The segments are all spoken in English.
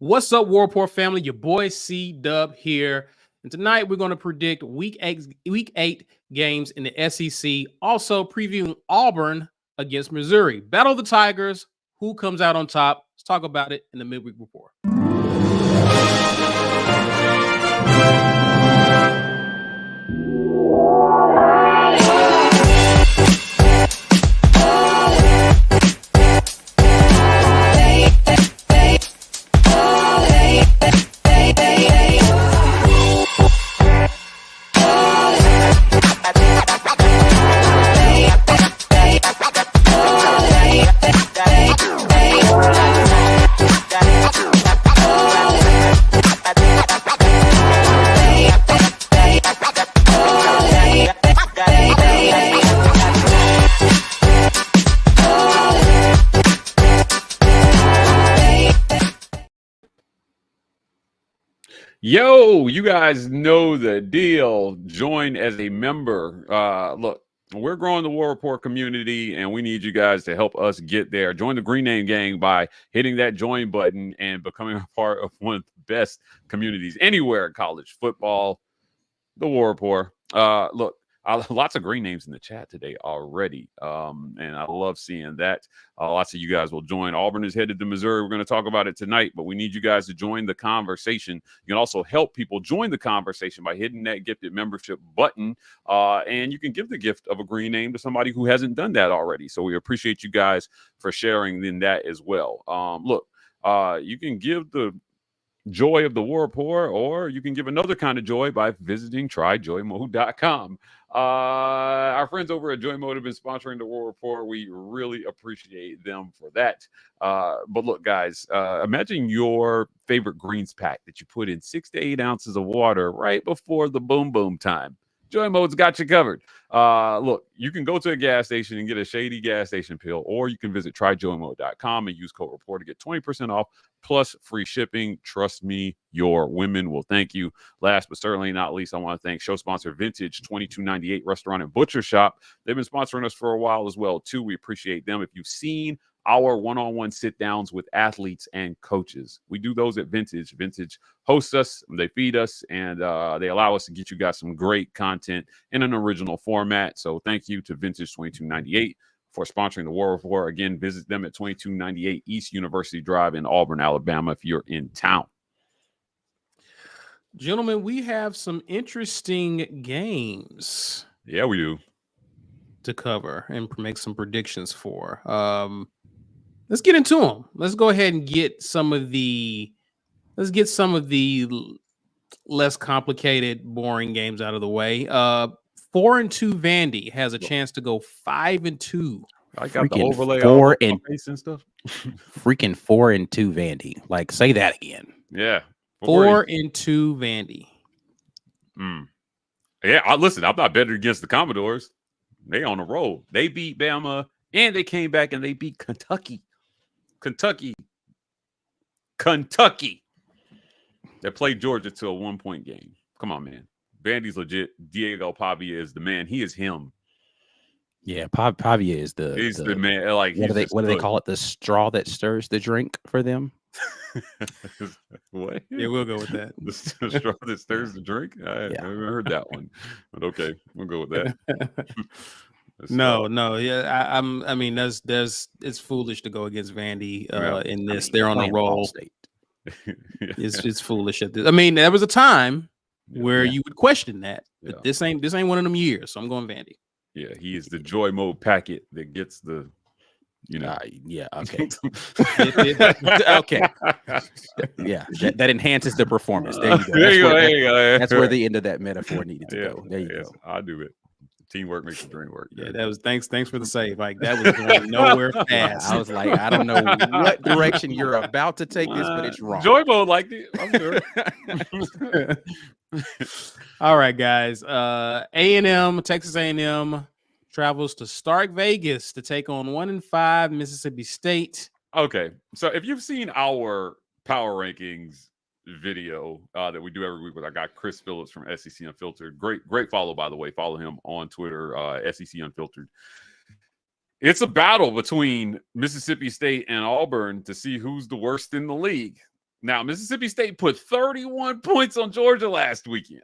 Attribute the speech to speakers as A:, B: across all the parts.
A: What's up, War Report family? Your boy C Dub here. And tonight we're going to predict week eight games in the SEC. Also previewing Auburn against Missouri. Battle of the Tigers. Who comes out on top? Let's talk about it in the midweek report.
B: Yo, you guys know the deal. Join as a member. Look, we're growing the War Report community, and we need you guys to help us get there. Join the Green Name Gang by hitting that join button and becoming a part of one of the best communities anywhere in college football, the War Report. Look, lots of green names in the chat today already, and I love seeing that. Lots of you guys will join. Auburn is headed to Missouri. We're going to talk about it tonight, but we need you guys to join the conversation. You can also help people join the conversation by hitting that gifted membership button, and you can give the gift of a green name to somebody who hasn't done that already. So we appreciate you guys for sharing in that as well. Look, you can give the joy of the War Report, or you can give another kind of joy by visiting tryjoymode.com. Our friends over at Joy Mode have been sponsoring the War Report. We really appreciate them for that. But look, guys, imagine your favorite greens pack that you put in 6 to 8 ounces of water right before the boom boom time. Joy Mode's got you covered. Look, you can go to a gas station and get a shady gas station pill, or you can visit tryjoymode.com and use code REPORT to get 20% off plus free shipping. Trust me, your women will thank you. Last but certainly not least, I want to thank show sponsor Vintage 2298 Restaurant and Butcher Shop. They've been sponsoring us for a while as well, too. We appreciate them. If you've seen our one-on-one sit-downs with athletes and coaches, we do those at Vintage. Vintage hosts us, they feed us, and they allow us to get you guys some great content in an original format. So thank you to Vintage 2298 for sponsoring the War Report. Again, visit them at 2298 East University Drive in Auburn, Alabama, if you're in town.
A: Gentlemen, we have some interesting games.
B: Yeah, we do.
A: To cover and make some predictions for. Let's get into them. Let's go ahead and get some of the less complicated, boring games out of the way. 4-2 Vandy has a chance to go 5-2.
B: I got the overlay
C: 4
B: on face and stuff.
C: Freaking 4-2 Vandy. Like, say that again.
B: Yeah.
A: 4-2 Vandy.
B: Yeah, listen, I'm not betting against the Commodores. They on the roll. They beat Bama, and they came back and they beat Kentucky. They played Georgia to a 1-point game. Come on, man. Vandy's legit. Diego Pavia is the man. He is him.
C: Yeah, Pavia is
B: He's the man. Like,
C: what do they call it? The straw that stirs the drink for them.
B: What?
A: Yeah, we'll go with that.
B: The straw that stirs the drink. I haven't heard that one, but okay, we'll go with that.
A: No, yeah, I mean, it's foolish to go against Vandy in this. They're on a roll. It's foolish at this. I mean, there was a time where you would question that, but this ain't one of them years. So I'm going Vandy.
B: Yeah, he is the Joy Mode packet that gets the,
C: yeah, okay. Okay. Yeah, that enhances the performance. There you go. There you go. That's where the end of that metaphor needed to go. There you go.
B: I'll do it. Teamwork makes the dream work.
A: Yeah, that was thanks for the save. Like, that was going nowhere fast.
C: I was like, I don't know what direction you're about to take this, but it's wrong.
B: Joy Mode liked it. I'm
A: sure. All right, guys. Texas A&M travels to Stark Vegas to take on 1-5 Mississippi State.
B: Okay, so if you've seen our power rankings video that we do every week with our guy Chris Phillips from SEC Unfiltered, great follow, by the way. Follow him on Twitter, SEC Unfiltered. It's a battle between Mississippi State and Auburn to see who's the worst in the league. Now, Mississippi State put 31 points on Georgia last weekend.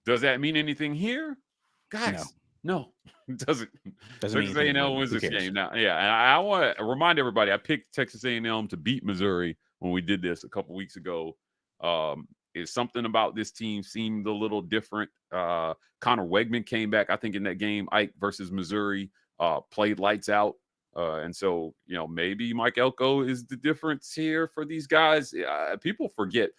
B: Does that mean anything here? Guys, no. It doesn't. Texas A&M wins this game. Now, yeah, and I want to remind everybody, I picked Texas A&M to beat Missouri when we did this a couple weeks ago. It's something about this team seemed a little different. Connor Wegman came back, I think, in that game, Ike versus Missouri, played lights out. And so, maybe Mike Elko is the difference here for these guys. People forget.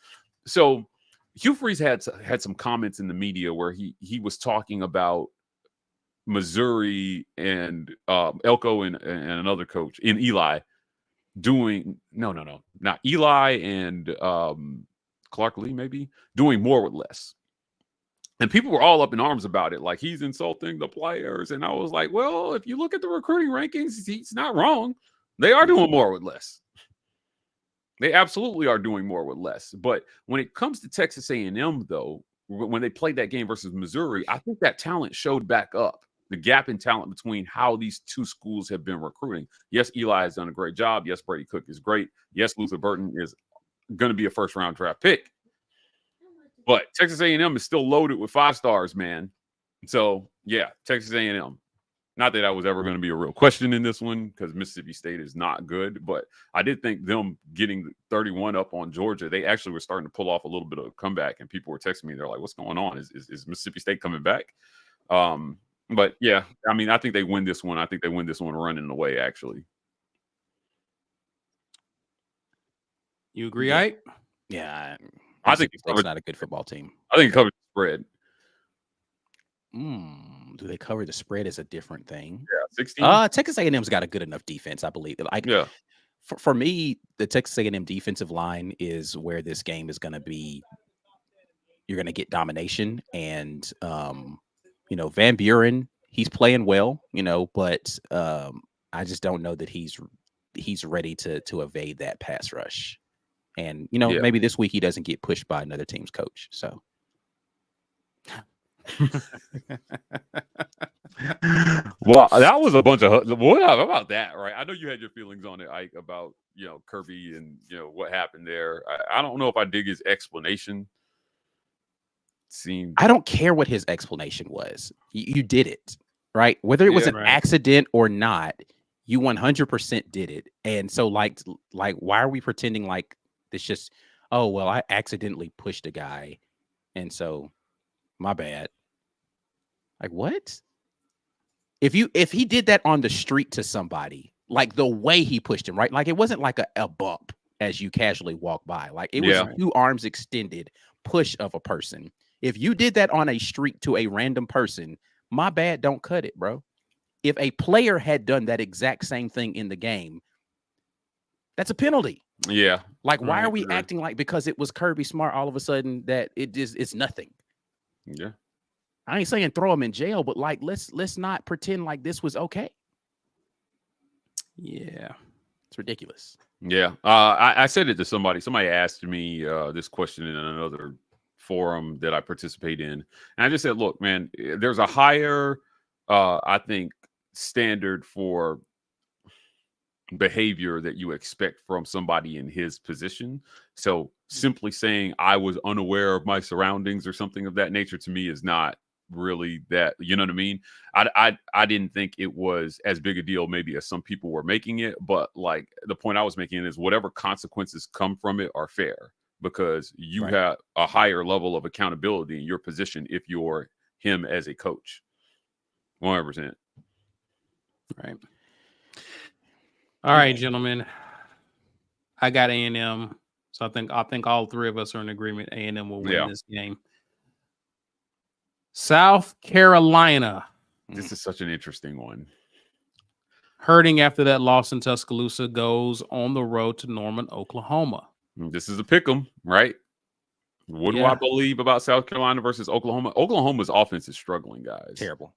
B: So Hugh Freeze had some comments in the media where he was talking about Missouri and Elko and another coach in Eli doing not Eli and Clark Lee maybe doing more with less. And people were all up in arms about it, like he's insulting the players. And I was like, well, if you look at the recruiting rankings, he's not wrong. They are doing more with less. They absolutely are doing more with less. But when it comes to Texas A&M, though, when they played that game versus Missouri, I think that talent showed back up. The gap in talent between how these two schools have been recruiting. Yes, Eli has done a great job. Yes, Brady Cook is great. Yes, Luther Burton is going to be a first-round draft pick. But Texas A&M is still loaded with 5 stars, man. So, yeah, Texas A&M. Not that that was ever going to be a real question in this one because Mississippi State is not good. But I did think them getting 31 up on Georgia, they actually were starting to pull off a little bit of a comeback. And people were texting me. They're like, what's going on? Is Mississippi State coming back? But, yeah, I mean, I think they win this one. I think they win this one running away, actually.
A: You agree, Ike?
C: Yeah.
B: I think
C: it's not a good football team.
B: I think it covers the spread.
C: Do they cover the spread is a different thing?
B: Yeah, 16.
C: Texas A&M's got a good enough defense, I believe.
B: Yeah.
C: For me, the Texas A&M defensive line is where this game is going to be. You're going to get domination, and Van Buren, he's playing well, but I just don't know that he's ready to evade that pass rush. And, maybe this week he doesn't get pushed by another team's coach. So.
B: Well, that was a bunch of what about that, right? I know you had your feelings on it, Ike, about Kirby and what happened there. I don't know if I dig his explanation.
C: I don't care what his explanation was. You did it, right? Whether it was an accident or not, you 100% did it. And so, like, why are we pretending like it's just, oh well, I accidentally pushed a guy, and so my bad. Like, what? If he did that on the street to somebody, like the way he pushed him, right? Like it wasn't like a bump as you casually walk by. Like it was 2 arms extended push of a person. If you did that on a street to a random person, my bad, don't cut it, bro. If a player had done that exact same thing in the game, that's a penalty.
B: Yeah.
C: Like, why are we acting like because it was Kirby Smart all of a sudden that it's nothing?
B: Yeah.
C: I ain't saying throw him in jail, but like let's not pretend like this was okay. Yeah, it's ridiculous.
B: Yeah, I said it to somebody. Somebody asked me this question in another forum that I participate in, and I just said, "Look, man, there's a higher, I think, standard for behavior that you expect from somebody in his position. So simply saying I was unaware of my surroundings or something of that nature to me is not really that, you know what I mean? I didn't think it was as big a deal maybe as some people were making it, but like the point I was making is whatever consequences come from it are fair because you have a higher level of accountability in your position if you're him as a coach. 100%.
A: Right. All right, gentlemen. I got A&M, so I think all 3 of us are in agreement. A&M will win this game. South Carolina.
B: This is such an interesting one.
A: Hurting after that loss in Tuscaloosa goes on the road to Norman, Oklahoma.
B: This is a pick 'em, right? What do I believe about South Carolina versus Oklahoma? Oklahoma's offense is struggling, guys.
C: Terrible.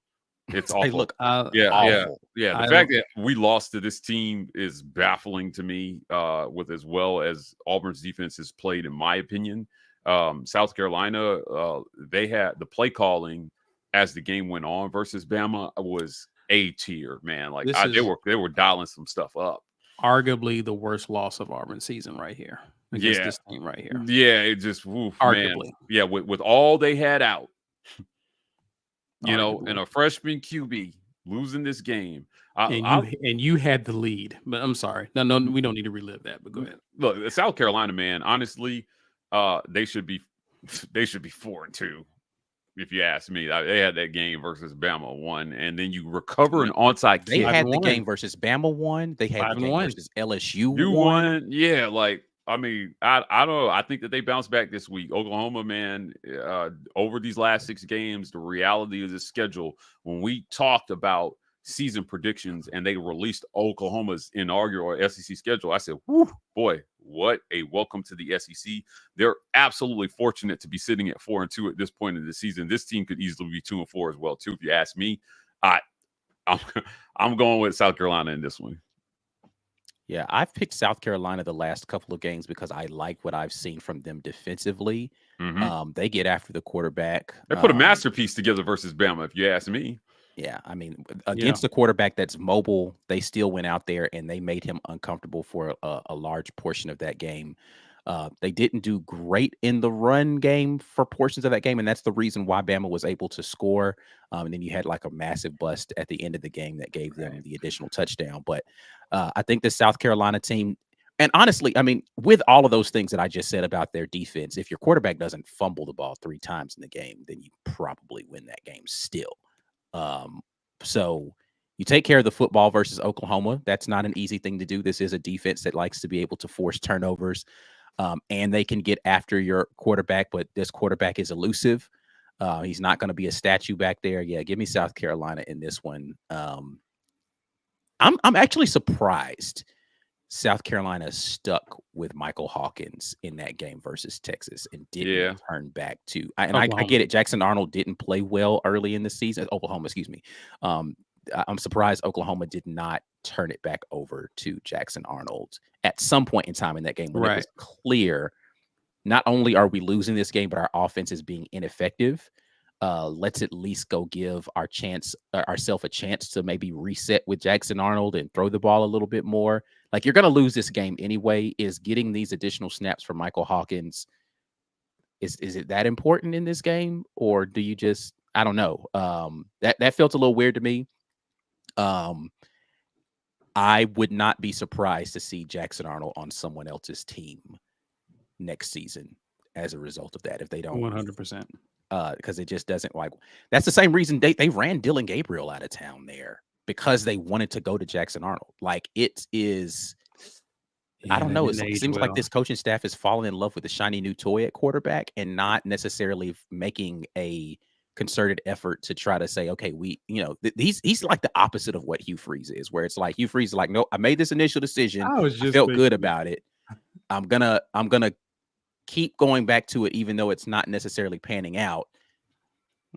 B: It's awful.
C: Hey, look,
B: awful. Yeah. The fact that we lost to this team is baffling to me. With as well as Auburn's defense has played, in my opinion. South Carolina, they had the play calling as the game went on versus Bama was A tier, man. Like they were dialing some stuff up.
A: arguably the worst loss of Auburn season right here against this team right here.
B: Yeah, it just
A: arguably.
B: Man. Yeah, with all they had out, and a freshman QB losing this game.
A: And you had the lead, but I'm sorry. No, we don't need to relive that. But go ahead.
B: Look, South Carolina, man. Honestly, they should be 4-2. If you ask me, they had that game versus Bama won, and then you recover an onside kick.
C: They had the game versus Bama won. They had the game versus LSU won.
B: Yeah, like I mean, I don't know. I think that they bounce back this week. Oklahoma, man, over these last 6 games, the reality of the schedule. When we talked about season predictions and they released Oklahoma's inaugural SEC schedule, I said, "Whoo, boy, what a welcome to the SEC." They're absolutely fortunate to be sitting at 4-2 at this point in the season. This team could easily be 2-4 as well, too. If you ask me, I'm going with South Carolina in this one.
C: Yeah, I've picked South Carolina the last couple of games because I like what I've seen from them defensively. They get after the quarterback.
B: They put a masterpiece together versus Bama, if you ask me.
C: Yeah, I mean, against a quarterback that's mobile, they still went out there and they made him uncomfortable for a large portion of that game. They didn't do great in the run game for portions of that game, and that's the reason why Bama was able to score. And then you had like a massive bust at the end of the game that gave them the additional touchdown. But I think the South Carolina team, and honestly, I mean, with all of those things that I just said about their defense, if your quarterback doesn't fumble the ball 3 times in the game, then you probably win that game still. So you take care of the football versus Oklahoma. That's not an easy thing to do. This is a defense that likes to be able to force turnovers, and they can get after your quarterback, but this quarterback is elusive. He's not going to be a statue back there. Yeah, give me South Carolina in this one. I'm actually surprised South Carolina stuck with Michael Hawkins in that game versus Texas and didn't turn back to. I get it. Jackson Arnold didn't play well early in the season. Oklahoma, excuse me. I'm surprised Oklahoma did not turn it back over to Jackson Arnold at some point in time in that game when it was clear. Not only are we losing this game, but our offense is being ineffective. Let's at least go give ourselves a chance to maybe reset with Jackson Arnold and throw the ball a little bit more. Like, you're going to lose this game anyway. Is getting these additional snaps from Michael Hawkins, is it that important in this game? Or do you just, I don't know. That felt a little weird to me. I would not be surprised to see Jackson Arnold on someone else's team next season as a result of that, if they don't
A: 100%.
C: Because it just doesn't, like, that's the same reason they ran Dylan Gabriel out of town there, because they wanted to go to Jackson Arnold. Like, it is, I don't know. It seems like this coaching staff is falling in love with the shiny new toy at quarterback and not necessarily making a concerted effort to try to say, okay, he's like the opposite of what Hugh Freeze is, where it's like Hugh Freeze is like, no, I made this initial decision. I felt good about it. I'm gonna keep going back to it, even though it's not necessarily panning out.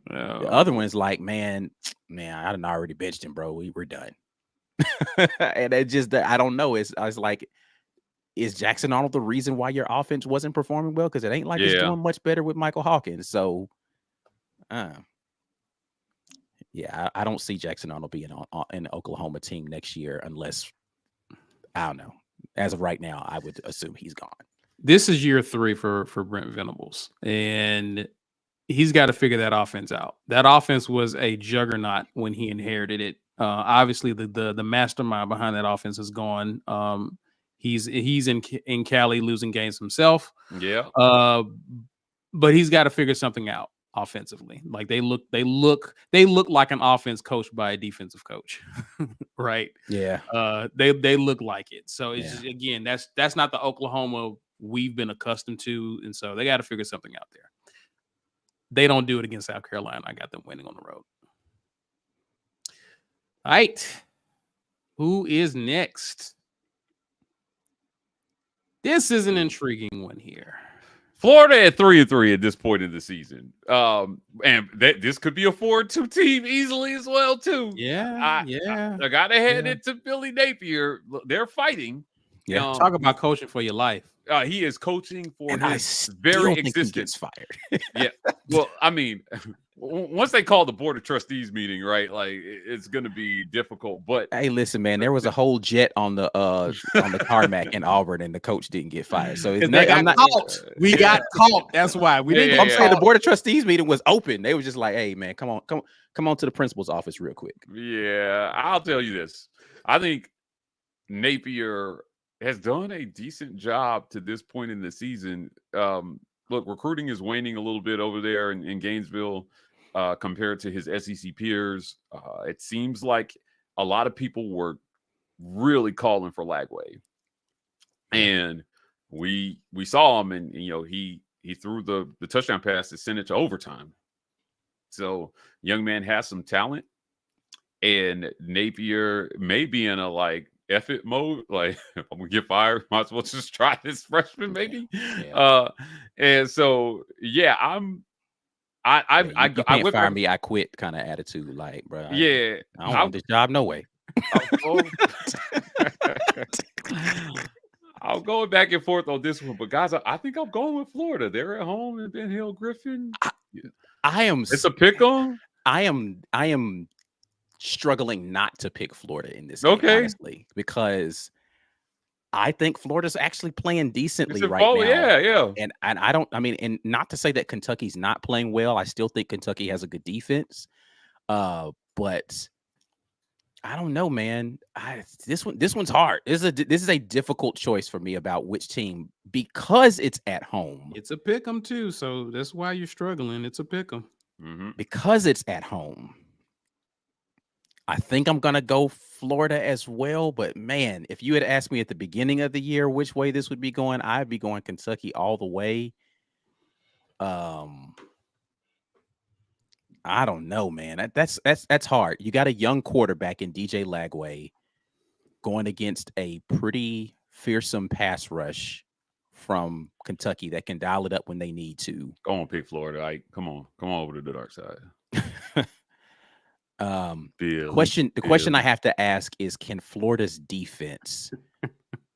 C: The other one is like, man, I done already benched him, bro. We're done. And it just, I don't know. I was like, is Jackson Arnold the reason why your offense wasn't performing well? Because it ain't like it's doing much better with Michael Hawkins. So, I don't see Jackson Arnold being on an Oklahoma team next year unless, I don't know. As of right now, I would assume he's gone.
A: This is year 3 for Brent Venables, and he's got to figure that offense out. That offense was a juggernaut when he inherited it. Obviously, the mastermind behind that offense is gone. He's in Cali losing games himself.
B: Yeah.
A: But he's got to figure something out offensively. Like, they look like an offense coached by a defensive coach, right?
C: Yeah.
A: They look like it. So it's just, again, that's not the Oklahoma we've been accustomed to, and so they got to figure something out there. They don't do it against South Carolina. I got them winning on the road. All right. Who is next? This is an intriguing one here.
B: Florida at 3-3 at this point in the season. And this could be a 4-2 team easily as well, too.
A: Yeah.
B: I got to hand it to Billy Napier. They're fighting.
A: Yeah. Talk about coaching for your life.
B: He is coaching for
C: and
B: his very existence.
C: Fired.
B: Yeah. Well, I mean, once they call the board of trustees meeting, right? Like it's going to be difficult. But
C: hey, listen, man, there was a whole jet on the tarmac in Auburn, and the coach didn't get fired. So it's
A: they got caught. We got caught. That's why we didn't.
C: I'm saying the board of trustees meeting was open. They were just like, "Hey, man, come on to the principal's office real quick."
B: Yeah, I'll tell you this. I think Napier has done a decent job to this point in the season. Look, recruiting is waning a little bit over there in Gainesville. Compared to his SEC peers, it seems like a lot of people were really calling for Lagway, and we saw him, and he threw the touchdown pass to send it to overtime. So young man has some talent, and Napier may be in a like F it mode, like if I'm gonna get fired, might as well just try this freshman maybe. Yeah. And so yeah, I
C: can't fire me, I quit kind of attitude, like, bro.
B: Yeah,
C: I don't want this job, no way.
B: I'll go back and forth on this one, but guys, I think I'm going with Florida. They're at home in Ben Hill Griffin. It's a pick on.
C: I am struggling not to pick Florida in this game, honestly, because I think Florida's actually playing decently right now.
B: Yeah.
C: And I don't, and not to say that Kentucky's not playing well. I still think Kentucky has a good defense. But I don't know, man. This one's hard. This is a difficult choice for me about which team, because it's at home.
A: It's a pick 'em too, so that's why you're struggling. It's a pick 'em.
C: Because it's at home. I think I'm going to go Florida as well. But, man, if you had asked me at the beginning of the year which way this would be going, I'd be going Kentucky all the way. I don't know, man. That's hard. You got a young quarterback in DJ Lagway going against a pretty fearsome pass rush from Kentucky that can dial it up when they need to.
B: Go on, pick Florida. Come on over to the dark side.
C: The question I have to ask is, can Florida's defense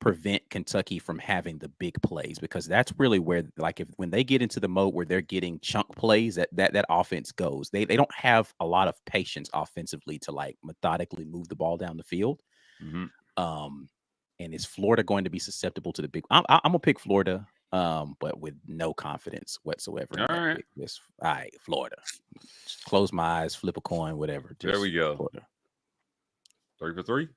C: prevent Kentucky from having the big plays? Because that's really where, like, when they get into the mode where they're getting chunk plays, that offense goes. They don't have a lot of patience offensively to like methodically move the ball down the field. And is Florida going to be susceptible to the big? I'm gonna pick Florida, but with no confidence whatsoever.
B: All
C: right, Florida. Just close my eyes, flip a coin, whatever.
B: There we go.
C: Florida.
B: 3 for 3.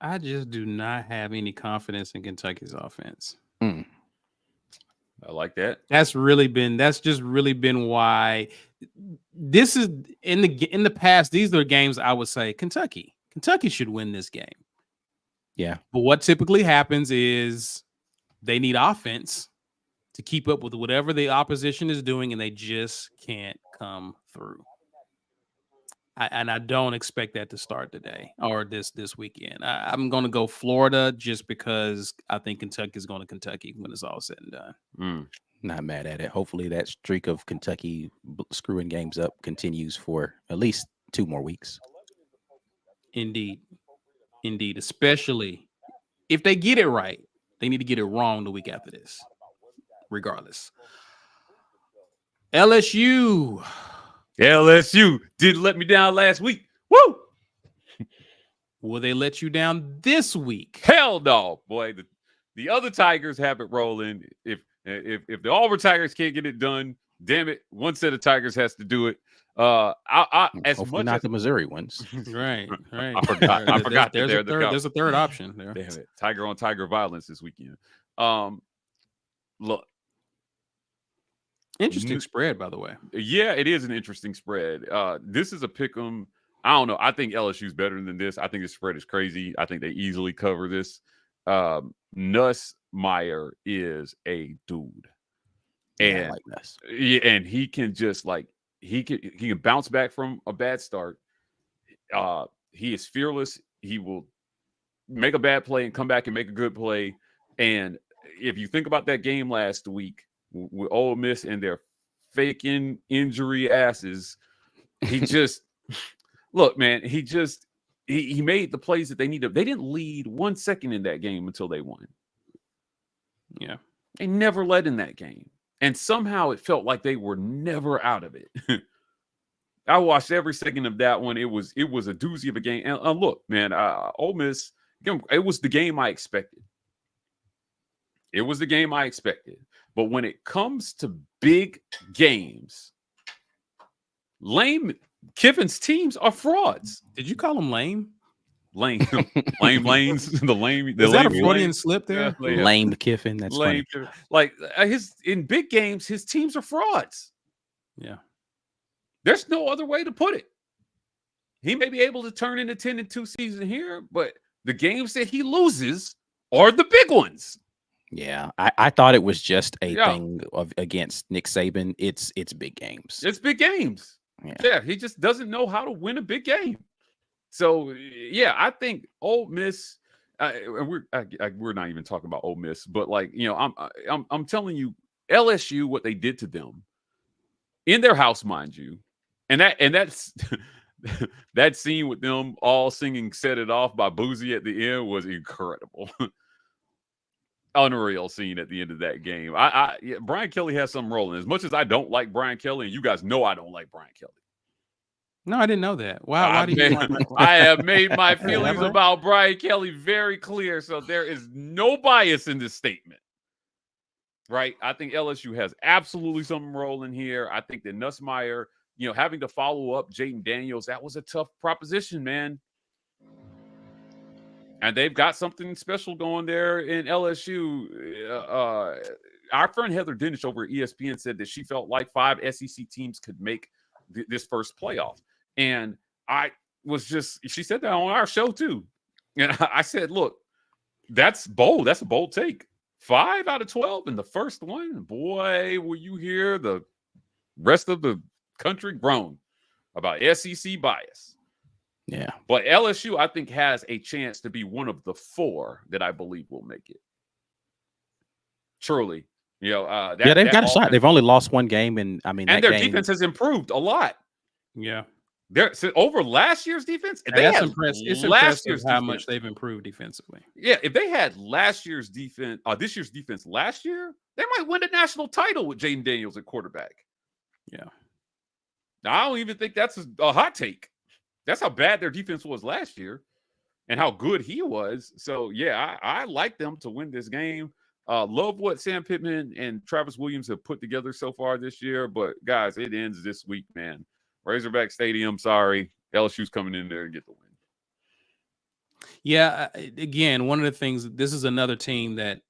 A: I just do not have any confidence in Kentucky's offense.
B: I like that.
A: That's just really been why this is in the past. These are the games I would say Kentucky should win this game.
C: Yeah.
A: But what typically happens is they need offense to keep up with whatever the opposition is doing, and they just can't come through. I don't expect that to start today or this weekend. I'm going to go Florida just because I think Kentucky is going to Kentucky when it's all said and done.
C: Not mad at it. Hopefully that streak of Kentucky screwing games up continues for at least 2 more weeks.
A: Indeed. Especially if they get it right, they need to get it wrong the week after this, regardless. LSU
B: didn't let me down last week. Woo!
A: Will they let you down this week?
B: Hell no, boy. The other Tigers have it rolling. If the Auburn Tigers can't get it done, damn it, one set of Tigers has to do it.
C: Hopefully not the Missouri ones.
A: Right.
B: I forgot.
A: There's a third option there.
B: Damn it, Tiger on Tiger violence this weekend. Look,
A: interesting spread, by the way.
B: Yeah, it is an interesting spread. This is a pick 'em. I don't know. I think LSU's better than this. I think the spread is crazy. I think they easily cover this. Nussmeier is a dude, and
C: I like Nuss.
B: Yeah, and he can just like he can bounce back from a bad start. He is fearless. He will make a bad play and come back and make a good play. And if you think about that game last week with Ole Miss and their faking injury asses, he just look, man. He made the plays that they needed. They didn't lead 1 second in that game until they won.
A: Yeah,
B: they never led in that game. And somehow it felt like they were never out of it. I watched every second of that one. It was a doozy of a game. And look, man, Ole Miss, it was the game I expected. It was the game I expected. But when it comes to big games, Lane Kiffin's teams are frauds.
A: Did you call them lame?
B: Lame lanes, the lame.
A: Is that a Freudian slip there?
C: Yeah. Lame Kiffin. That's lame.
B: Funny. Like in big games, his teams are frauds.
A: Yeah.
B: There's no other way to put it. He may be able to turn in a 10-2 season here, but the games that he loses are the big ones.
C: Yeah, I thought it was just a thing against Nick Saban. It's big games.
B: It's big games. Yeah, he just doesn't know how to win a big game. So yeah, I think Ole Miss. We're not even talking about Ole Miss, but like I'm telling you, LSU, what they did to them in their house, mind you, and that's that scene with them all singing "Set It Off" by Boozy at the end was incredible. Unreal scene at the end of that game. Brian Kelly has some rolling. As much as I don't like Brian Kelly, and you guys know I don't like Brian Kelly.
A: No, I didn't know that. Why do you like
B: I have made my feelings about Brian Kelly very clear, so there is no bias in this statement. Right? I think LSU has absolutely something rolling here. I think that Nussmeier, having to follow up Jaden Daniels, that was a tough proposition, man. And they've got something special going there in LSU. Our friend Heather Dinich over at ESPN said that she felt like 5 SEC teams could make this first playoff. And she said that on our show too. And I said, look, that's bold. That's a bold take. 5 out of 12 in the first one. Boy, will you hear the rest of the country groan about SEC bias.
C: Yeah.
B: But LSU, I think, has a chance to be one of the 4 that I believe will make it. Truly. They've
C: got a shot. They've only lost one game, and
B: their defense has improved a lot.
A: Yeah.
B: Over last year's defense.
A: That's impressive. It's impressive how much they've improved defensively.
B: Yeah, if they had last year's defense, this year's defense last year, they might win a national title with Jaden Daniels at quarterback.
A: Yeah.
B: Now, I don't even think that's a hot take. That's how bad their defense was last year and how good he was. So, yeah, I like them to win this game. Love what Sam Pittman and Travis Williams have put together so far this year. But, guys, it ends this week, man. Razorback Stadium, sorry. LSU's coming in there to get the win.
A: Yeah, again, one of the things, this is another team that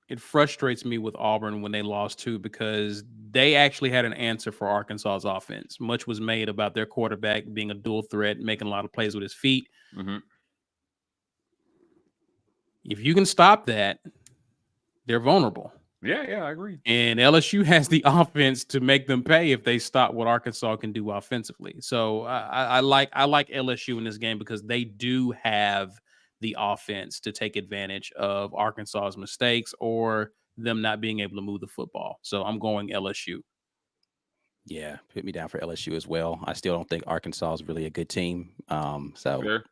A: it frustrates me with Auburn when they lost too, because they actually had an answer for Arkansas's offense. Much was made about their quarterback being a dual threat, making a lot of plays with his feet.
B: Mm-hmm.
A: If you can stop that, they're vulnerable.
B: Yeah, I agree.
A: And LSU has the offense to make them pay if they stop what Arkansas can do offensively. So I like LSU in this game because they do have the offense to take advantage of Arkansas's mistakes or them not being able to move the football. So I'm going LSU.
C: Yeah, put me down for LSU as well. I still don't think Arkansas is really a good team. So
B: sure.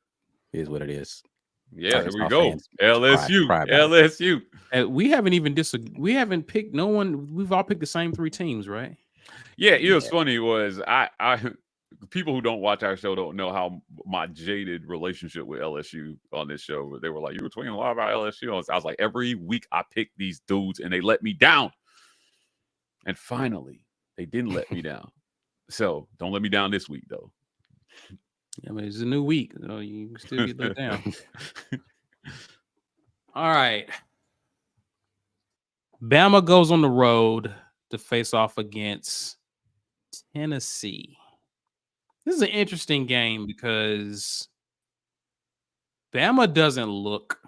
C: It is what it is.
B: Yeah, Arkansas here we go. LSU.
A: We haven't even we haven't picked no one. We've all picked the same 3 teams, right?
B: Yeah, what's funny was I people who don't watch our show don't know how my jaded relationship with LSU on this show. They were like, you were tweeting a lot about LSU. I was like, every week I pick these dudes and they let me down. And finally, they didn't let me down. So don't let me down this week, though.
A: Yeah, but it's a new week. So you still get let down. All right. Bama goes on the road to face off against Tennessee. This is an interesting game because Bama doesn't look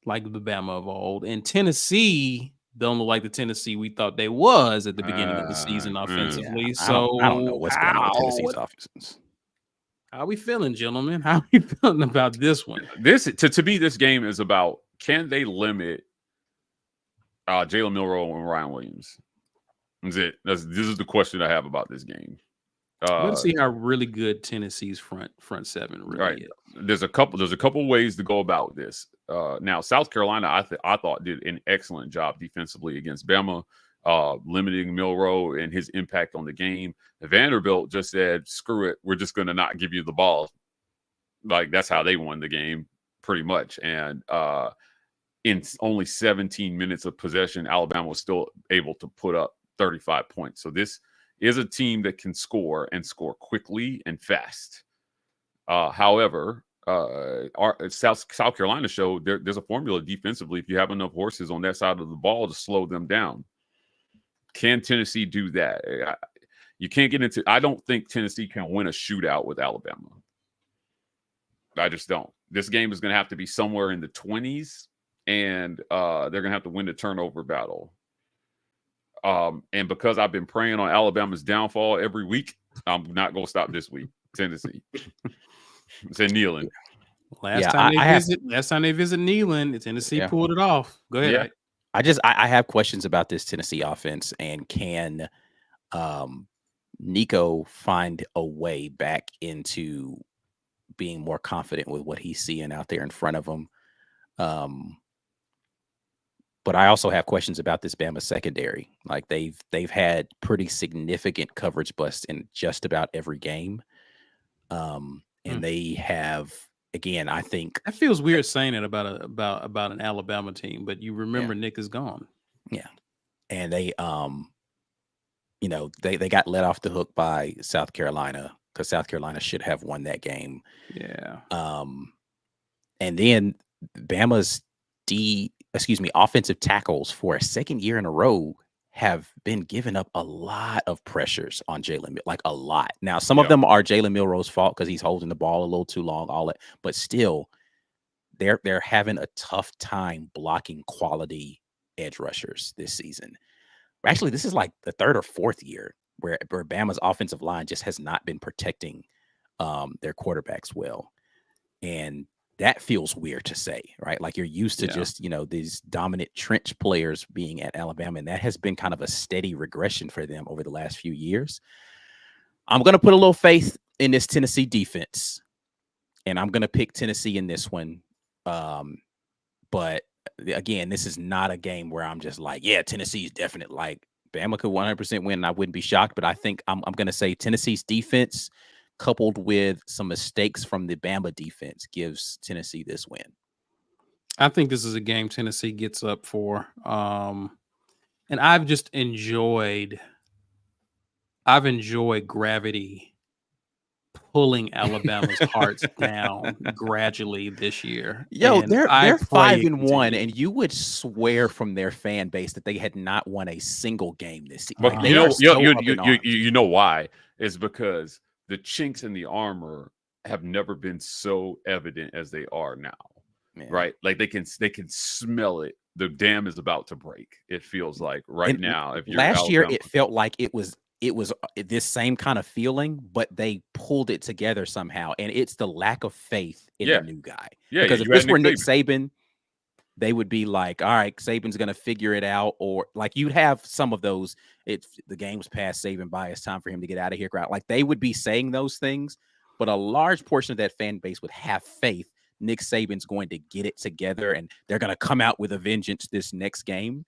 A: like the Bama of old, and Tennessee don't look like the Tennessee we thought they was at the beginning of the season offensively.
C: Yeah.
A: So
C: I don't know what's going on with Tennessee's offense.
A: How are we feeling, gentlemen? How are we feeling about this one?
B: This to me, this game is about, can they limit Jalen Milroe and Ryan Williams? That's it. This is the question I have about this game.
A: Let's see how really good Tennessee's front seven really is.
B: There's a couple ways to go about this. Now, South Carolina, I thought did an excellent job defensively against Bama, limiting Milroe and his impact on the game. Vanderbilt just said, screw it, we're just going to not give you the ball. Like, that's how they won the game pretty much. And in only 17 minutes of possession, Alabama was still able to put up 35 points. So this is a team that can score and score quickly and fast. However, our South Carolina showed there's a formula defensively. If you have enough horses on that side of the ball to slow them down, can Tennessee do that? You can't get into. I don't think Tennessee can win a shootout with Alabama. I just don't. This game is going to have to be somewhere in the 20s, and they're going to have to win the turnover battle. And because I've been praying on Alabama's downfall every week, I'm not going to stop this week. Tennessee. It's in Neyland.
A: Last time they visit Neyland, Tennessee pulled it off. Go ahead.
C: Yeah. I have questions about this Tennessee offense, and can Nico find a way back into being more confident with what he's seeing out there in front of him? But I also have questions about this Bama secondary. Like, they've had pretty significant coverage busts in just about every game. And they have, again, I think
A: that feels weird saying it about an Alabama team, but you remember Nick is gone.
C: Yeah. And they they got let off the hook by South Carolina, because South Carolina should have won that game.
A: Yeah.
C: And then Bama's offensive tackles for a second year in a row have been giving up a lot of pressures on Jalen, like a lot. Now, some of them are Jalen Milroe's fault because he's holding the ball a little too long, but still, they're having a tough time blocking quality edge rushers this season. Actually, this is like the third or fourth year where Bama's offensive line just has not been protecting their quarterbacks well. And that feels weird to say, right? Like, you're used to just, these dominant trench players being at Alabama, and that has been kind of a steady regression for them over the last few years. I'm going to put a little faith in this Tennessee defense, and I'm going to pick Tennessee in this one. But again, this is not a game where I'm just like, yeah, Tennessee is definite. Like, Bama could 100% win, and I wouldn't be shocked. But I think I'm going to say Tennessee's defense, coupled with some mistakes from the Bama defense, gives Tennessee this win.
A: I think this is a game Tennessee gets up for. And I've just enjoyed gravity pulling Alabama's hearts down gradually this year.
C: Yo, they're 5-1, and you would swear from their fan base that they had not won a single game this season.
B: But you know why? It's because the chinks in the armor have never been so evident as they are now, right? Like, they can smell it. The dam is about to break. It feels like now. If you're
C: last year, it felt like it was this same kind of feeling, but they pulled it together somehow. And it's the lack of faith in the new guy. Yeah, because if this were Nick Saban, they would be like, all right, Saban's going to figure it out. Or like, you'd have some of those, the game's past Saban by, it's time for him to get out of here. Like, they would be saying those things, but a large portion of that fan base would have faith Nick Saban's going to get it together and they're going to come out with a vengeance this next game.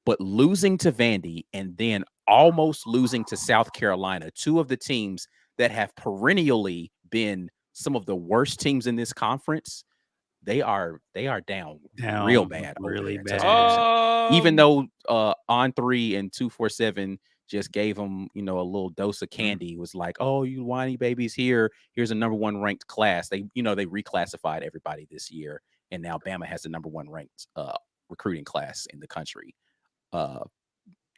C: But losing to Vandy and then almost losing to South Carolina, two of the teams that have perennially been some of the worst teams in this conference, they are down real bad,
A: really bad.
C: Even though On 3 and 247 just gave them, a little dose of candy, was like, oh, you whiny babies, here's a #1 ranked class. They reclassified everybody this year, and now Bama has the #1 ranked recruiting class in the country.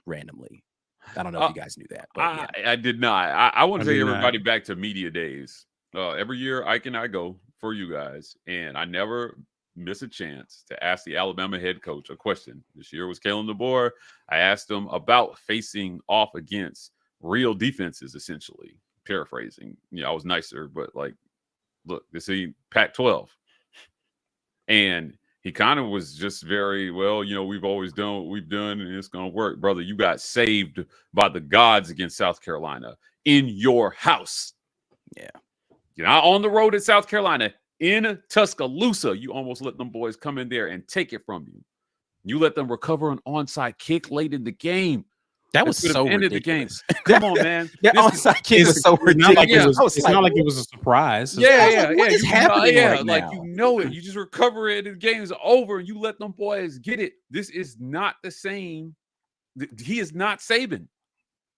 C: Randomly, I don't know if you guys knew that, but
B: I did not. I want to take everybody back to media days. Every year, Ike and I go for you guys, and I never miss a chance to ask the Alabama head coach a question. This year was Kalen DeBoer. I asked him about facing off against real defenses, essentially paraphrasing. I was nicer, but like, look, this is Pac-12, and he kind of was just very, well, we've always done what we've done, and it's going to work. Brother, you got saved by the gods against South Carolina in your house.
C: Yeah.
B: You're not on the road at South Carolina, in Tuscaloosa, you almost let them boys come in there and take it from you. You let them recover an onside kick late in the game.
C: That was so ridiculous.
B: Come on, man.
C: That onside kick was so ridiculous.
A: It's not like it was a surprise.
B: Yeah.
C: What is happening right now?
B: Like, you know it. You just recover it and the game is over and you let them boys get it. This is not the same. He is not Saban.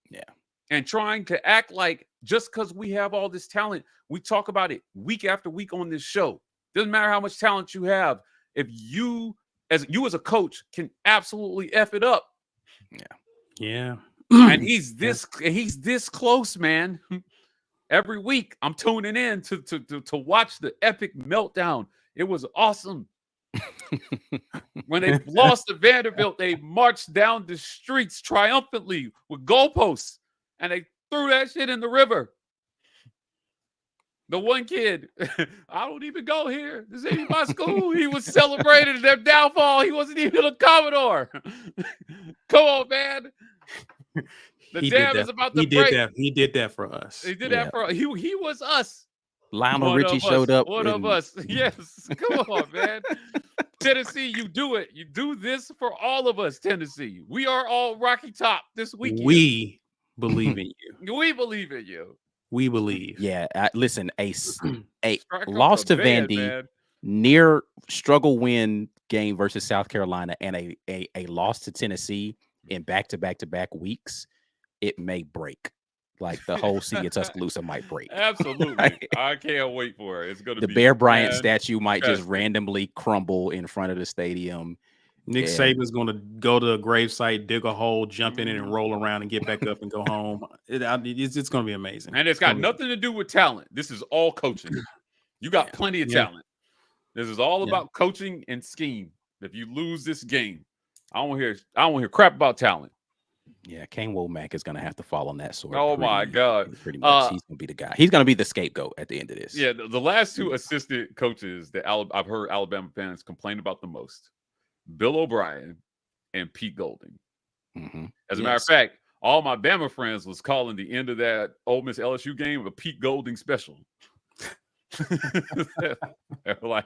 C: Yeah.
B: And trying to act like just because we have all this talent, we talk about it week after week on this show. Doesn't matter how much talent you have. If you as a coach can absolutely F it up.
A: Yeah.
B: And he's this close, man. Every week I'm tuning in to watch the epic meltdown. It was awesome. When they lost to Vanderbilt, they marched down the streets triumphantly with goalposts and they threw that shit in the river. The one kid, I don't even go here. This ain't my school. He was celebrating their downfall. He wasn't even a Commodore. Come on, man. The dam is about to break.
A: He did that for us.
B: He did that for us. He was us.
C: Lionel Richie showed up.
B: One of us. Yes. Come on, man. Tennessee, you do it. You do this for all of us, Tennessee. We are all Rocky Top this weekend.
A: We believe in you.
B: We believe in you.
A: We believe.
C: Yeah. Listen, a loss to Vandy, near struggle win game versus South Carolina, and a loss to Tennessee in back-to-back weeks, it may break. Like the whole city of Tuscaloosa might break.
B: Absolutely.
C: Right?
B: I can't wait for it. It's going to be
C: the Bear Bryant statue might just randomly crumble in front of the stadium.
A: Nick Saban's going to go to a gravesite, dig a hole, jump in it, and roll around and get back up and go home. It's going to be amazing.
B: And it's got nothing to do with talent. This is all coaching. You got plenty of talent. This is all about coaching and scheme. If you lose this game, I don't want to hear crap about talent.
C: Yeah, Kane Womack is going to have to fall on that sword.
B: Oh my God!
C: Pretty much, he's going to be the guy. He's going to be the scapegoat at the end of this.
B: Yeah, the last two assistant coaches that I've heard Alabama fans complain about the most: Bill O'Brien and Pete Golding.
C: Mm-hmm.
B: As a matter of fact, all my Bama friends was calling the end of that Ole Miss LSU game a Pete Golding special. They're like,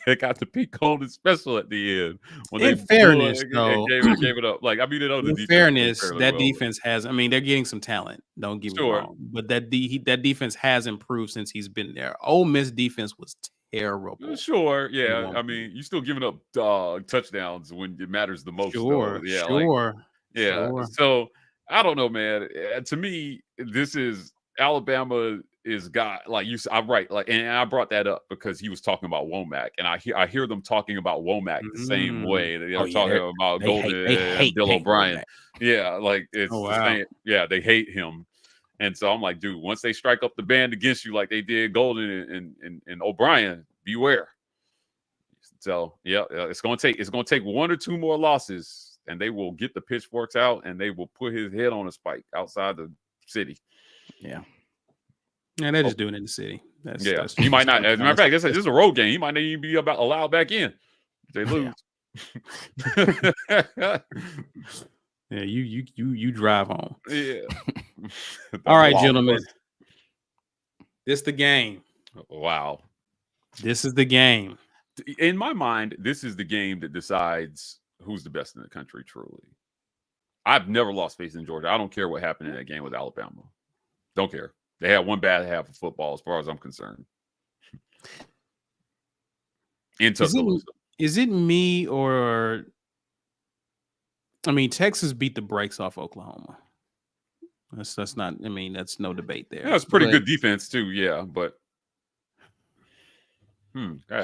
B: they got the Pete Golding special at the end. When
A: in fairness, though,
B: gave it up. Like, I mean,
A: in fairness, that defense has. I mean, they're getting some talent. Don't get me wrong, but that defense has improved since he's been there. Ole Miss defense was terrible.
B: Sure, yeah. I mean, you're still giving up touchdowns when it matters the most.
A: Sure,
B: though. Yeah,
A: sure.
B: So I don't know, man. To me, this is Alabama. Is got like you. I'm right. Like, and I brought that up because he was talking about Womack, and I hear them talking about Womack the same way that they're talking about Golden and Bill O'Brien. Yeah, like it's the same. Yeah, they hate him, and so I'm like, dude, once they strike up the band against you like they did Golden and O'Brien, beware. So it's gonna take one or two more losses, and they will get the pitchforks out, and they will put his head on a spike outside the city.
C: Yeah.
A: And they're just doing it in the city. That's
B: he might not. As a matter of fact, this is a road game. He might not even be allowed back in. If they lose.
A: Yeah, you drive home.
B: Yeah.
A: All right, gentlemen. This the game.
B: Wow.
A: This is the game.
B: In my mind, this is the game that decides who's the best in the country. Truly, I've never lost faith in Georgia. I don't care what happened in that game with Alabama. Don't care. They had one bad half of football, as far as I'm concerned.
A: Is it me or? I mean, Texas beat the brakes off Oklahoma. That's not. I mean, that's no debate there.
B: Yeah, it's pretty good defense too. Yeah, but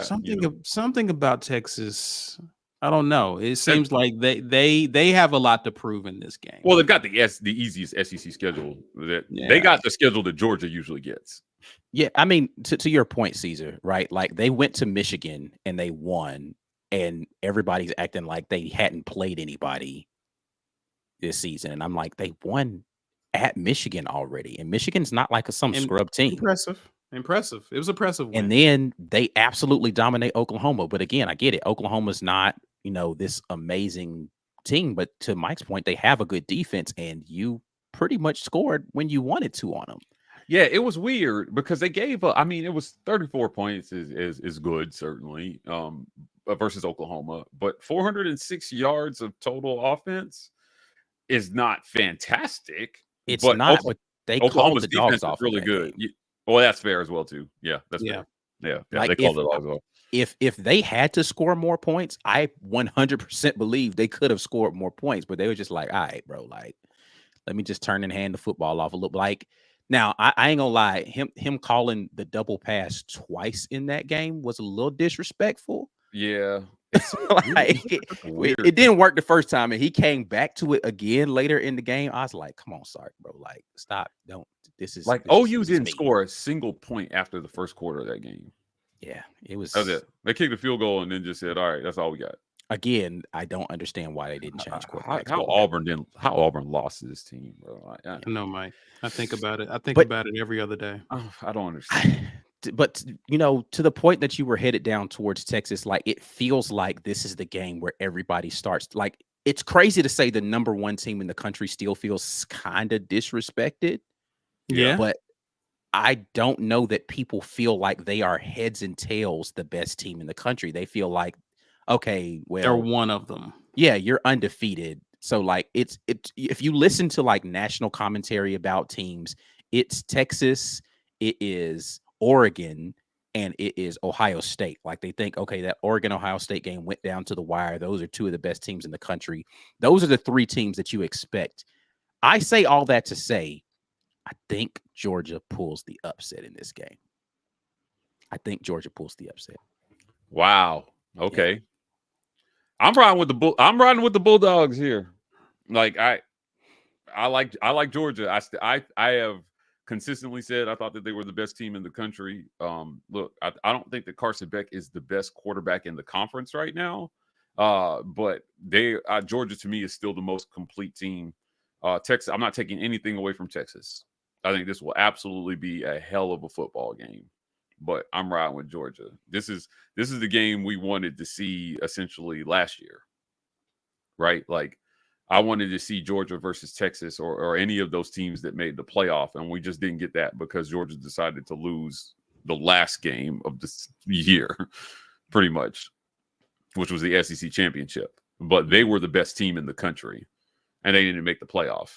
A: something about Texas. I don't know. It seems like they have a lot to prove in this game.
B: Well, they've got the easiest SEC schedule. They got the schedule that Georgia usually gets.
C: Yeah, I mean, to your point, Caesar, right? Like they went to Michigan and they won, and everybody's acting like they hadn't played anybody this season. And I'm like, they won at Michigan already, and Michigan's not like some scrub team.
A: Impressive. It was impressive win.
C: And then they absolutely dominate Oklahoma. But again, I get it. Oklahoma's not, this amazing team. But to Mike's point, they have a good defense, and you pretty much scored when you wanted to on them.
B: Yeah, it was weird because they gave I mean, it was 34 points is good, certainly, versus Oklahoma, but 406 yards of total offense is not fantastic.
C: It's
B: But
C: not, but they called
B: Oklahoma's
C: the
B: defense
C: dogs
B: is
C: off of
B: really
C: that
B: good.
C: game.
B: Well, that's fair as well too. Yeah, that's
A: Yeah.
B: fair. Yeah,
C: Like,
B: they called the dogs off.
C: If they had to score more points, I 100% believe they could have scored more points, but they were just like, all right, bro, like, let me just turn and hand the football off a little. Like, now I ain't gonna lie, him calling the double pass twice in that game was a little disrespectful.
B: Yeah,
C: Like, it didn't work the first time, and he came back to it again later in the game. I was like, come on, Sark, bro, like, stop, don't. This is
B: like OU didn't score a single point after the first quarter of that game.
C: Yeah, it was.
B: That's it. They kicked a field goal and then just said, "All right, that's all we got."
C: Again, I don't understand why they didn't change quarterbacks.
B: How Auburn lost to this team, bro.
A: I know, Mike. I think about it. I think about it every other day.
B: I don't understand.
C: But you know, to the point that you were headed down towards Texas, like it feels like this is the game where everybody starts. Like, it's crazy to say the number one team in the country still feels kind of disrespected.
A: Yeah,
C: but I don't know that people feel like they are heads and tails the best team in the country. They feel like, okay, well,
A: they're one of them.
C: Yeah, you're undefeated. So like it's if you listen to like national commentary about teams, it's Texas, it is Oregon, and it is Ohio State. Like, they think, okay, that Oregon-Ohio State game went down to the wire. Those are two of the best teams in the country. Those are the three teams that you expect. I say all that to say, I think Georgia pulls the upset in this game. I think Georgia pulls the upset.
B: Wow. Okay. Yeah. I'm riding with the Bulldogs here. Like, I like Georgia. I have consistently said I thought that they were the best team in the country. Look, I don't think that Carson Beck is the best quarterback in the conference right now. But Georgia to me is still the most complete team. Texas, I'm not taking anything away from Texas. I think this will absolutely be a hell of a football game, but I'm riding with Georgia. This is the game we wanted to see essentially last year, right? Like, I wanted to see Georgia versus Texas or any of those teams that made the playoff, and we just didn't get that because Georgia decided to lose the last game of this year, pretty much, which was the SEC championship. But they were the best team in the country, and they didn't make the playoff.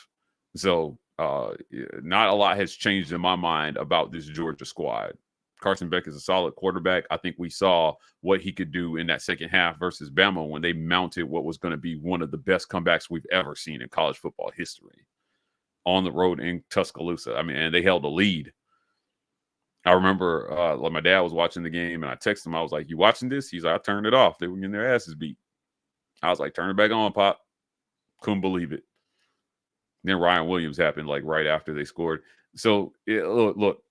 B: So not a lot has changed in my mind about this Georgia squad. Carson Beck is a solid quarterback. I think we saw what he could do in that second half versus Bama when they mounted what was going to be one of the best comebacks we've ever seen in college football history on the road in Tuscaloosa. I mean, and they held a lead. I remember like my dad was watching the game and I texted him. I was like, "You watching this?" He's like, "I turned it off. They were getting their asses beat." I was like, "Turn it back on, Pop." Couldn't believe it. Then Ryan Williams happened like right after they scored. So look,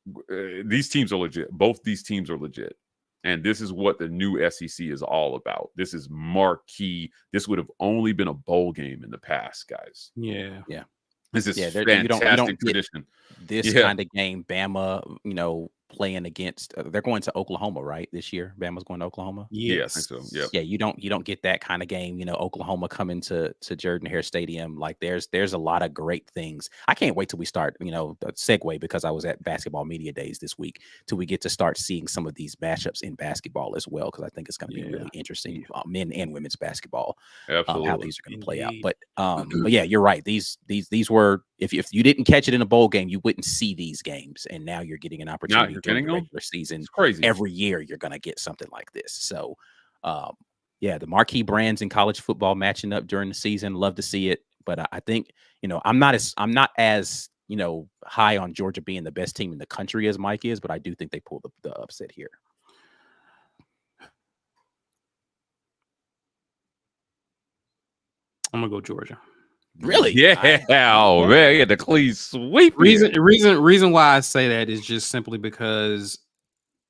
B: these teams are legit. Both these teams are legit. And this is what the new SEC is all about. This is marquee. This would have only been a bowl game in the past, guys.
C: Yeah.
B: This is fantastic tradition.
C: This kind of game, Bama, playing against they're going to Oklahoma, right? This year, Bama's going to Oklahoma.
B: Yeah, I think so. Yeah.
C: Yeah, you don't get that kind of game, Oklahoma coming to Jordan-Hare Stadium. Like, there's a lot of great things. I can't wait till we start, the segue, because I was at Basketball Media Days this week, till we get to start seeing some of these matchups in basketball as well, because I think it's going to be really interesting, men and women's basketball.
B: Absolutely.
C: How these are going to play out. But yeah, you're right. These were, if you didn't catch it in a bowl game, you wouldn't see these games, and now you're getting an opportunity during the regular season.
B: It's crazy.
C: Every year you're going to get something like this. So yeah, the marquee brands in college football matching up during the season, love to see it. But I think, I'm not as high on Georgia being the best team in the country as Mike is, but I do think they pull the upset here.
A: I'm gonna go Georgia.
C: Really?
B: Yeah. Oh man, get the clean sweep.
A: Reason why I say that is just simply because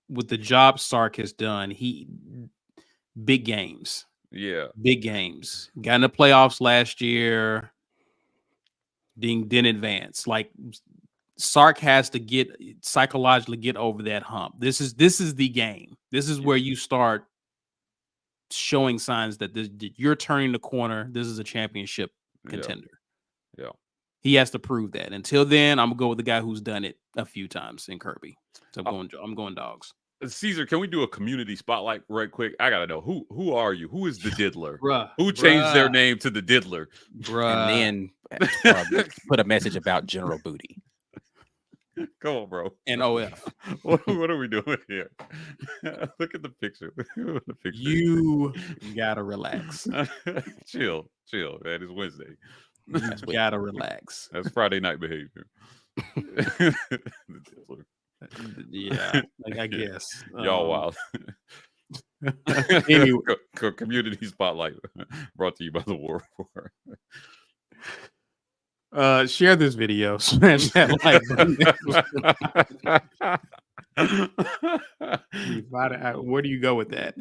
A: with the job Sark has done, big games.
B: Yeah.
A: Big games. Got in the playoffs last year. Didn't advance. Like, Sark has to psychologically get over that hump. This is the game. This is where you start showing signs that you're turning the corner. This is a championship contender.
B: Yeah.
A: He has to prove that. Until then, I'm gonna go with the guy who's done it a few times in Kirby. So I'm going dogs.
B: Caesar, can we do a community spotlight right quick? I gotta know who are you? Who is the diddler?
A: Bruh,
B: Who changed their name to the diddler?
C: And then put a message about General Booty.
B: Come on, bro.
A: And OF.
B: What are we doing here? Look at the picture.
A: You gotta relax.
B: Chill. Man, it's Wednesday.
A: You gotta relax.
B: That's Friday night behavior.
A: Yeah, like I guess
B: y'all wild.
A: Anyway,
B: community spotlight brought to you by the War Report.
A: Share this video. Smash that like. Where do you go with that?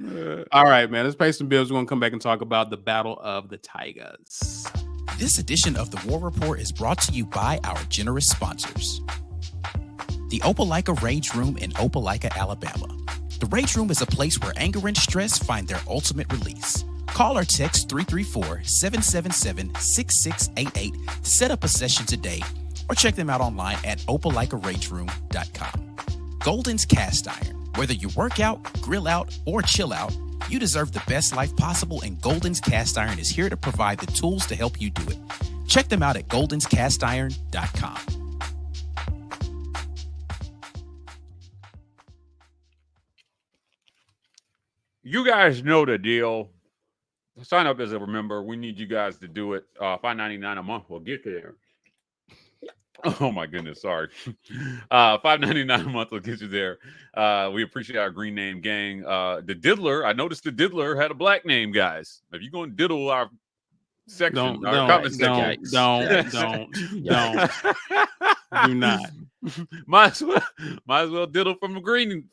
A: All right, man. Let's pay some bills. We're gonna come back and talk about the Battle of the Tigers.
D: This edition of the War Report is brought to you by our generous sponsors. The Opelika Rage Room in Opelika, Alabama. The Rage Room is a place where anger and stress find their ultimate release. Call or text 334-777-6688 to set up a session today, or check them out online at opelikaRageRoom.com. Golden's Cast Iron. Whether you work out, grill out, or chill out, you deserve the best life possible, and Golden's Cast Iron is here to provide the tools to help you do it. Check them out at goldenscastiron.com.
B: You guys know the deal. Sign up as a member. We need you guys to do it. $5.99 a month. We'll get there. Oh my goodness, sorry. $5.99 a month will get you there. We appreciate our green name gang. The diddler, I noticed the diddler had a black name, guys. If you're going to diddle our section, our comment section,
A: don't. Do not.
B: Might as well diddle from a green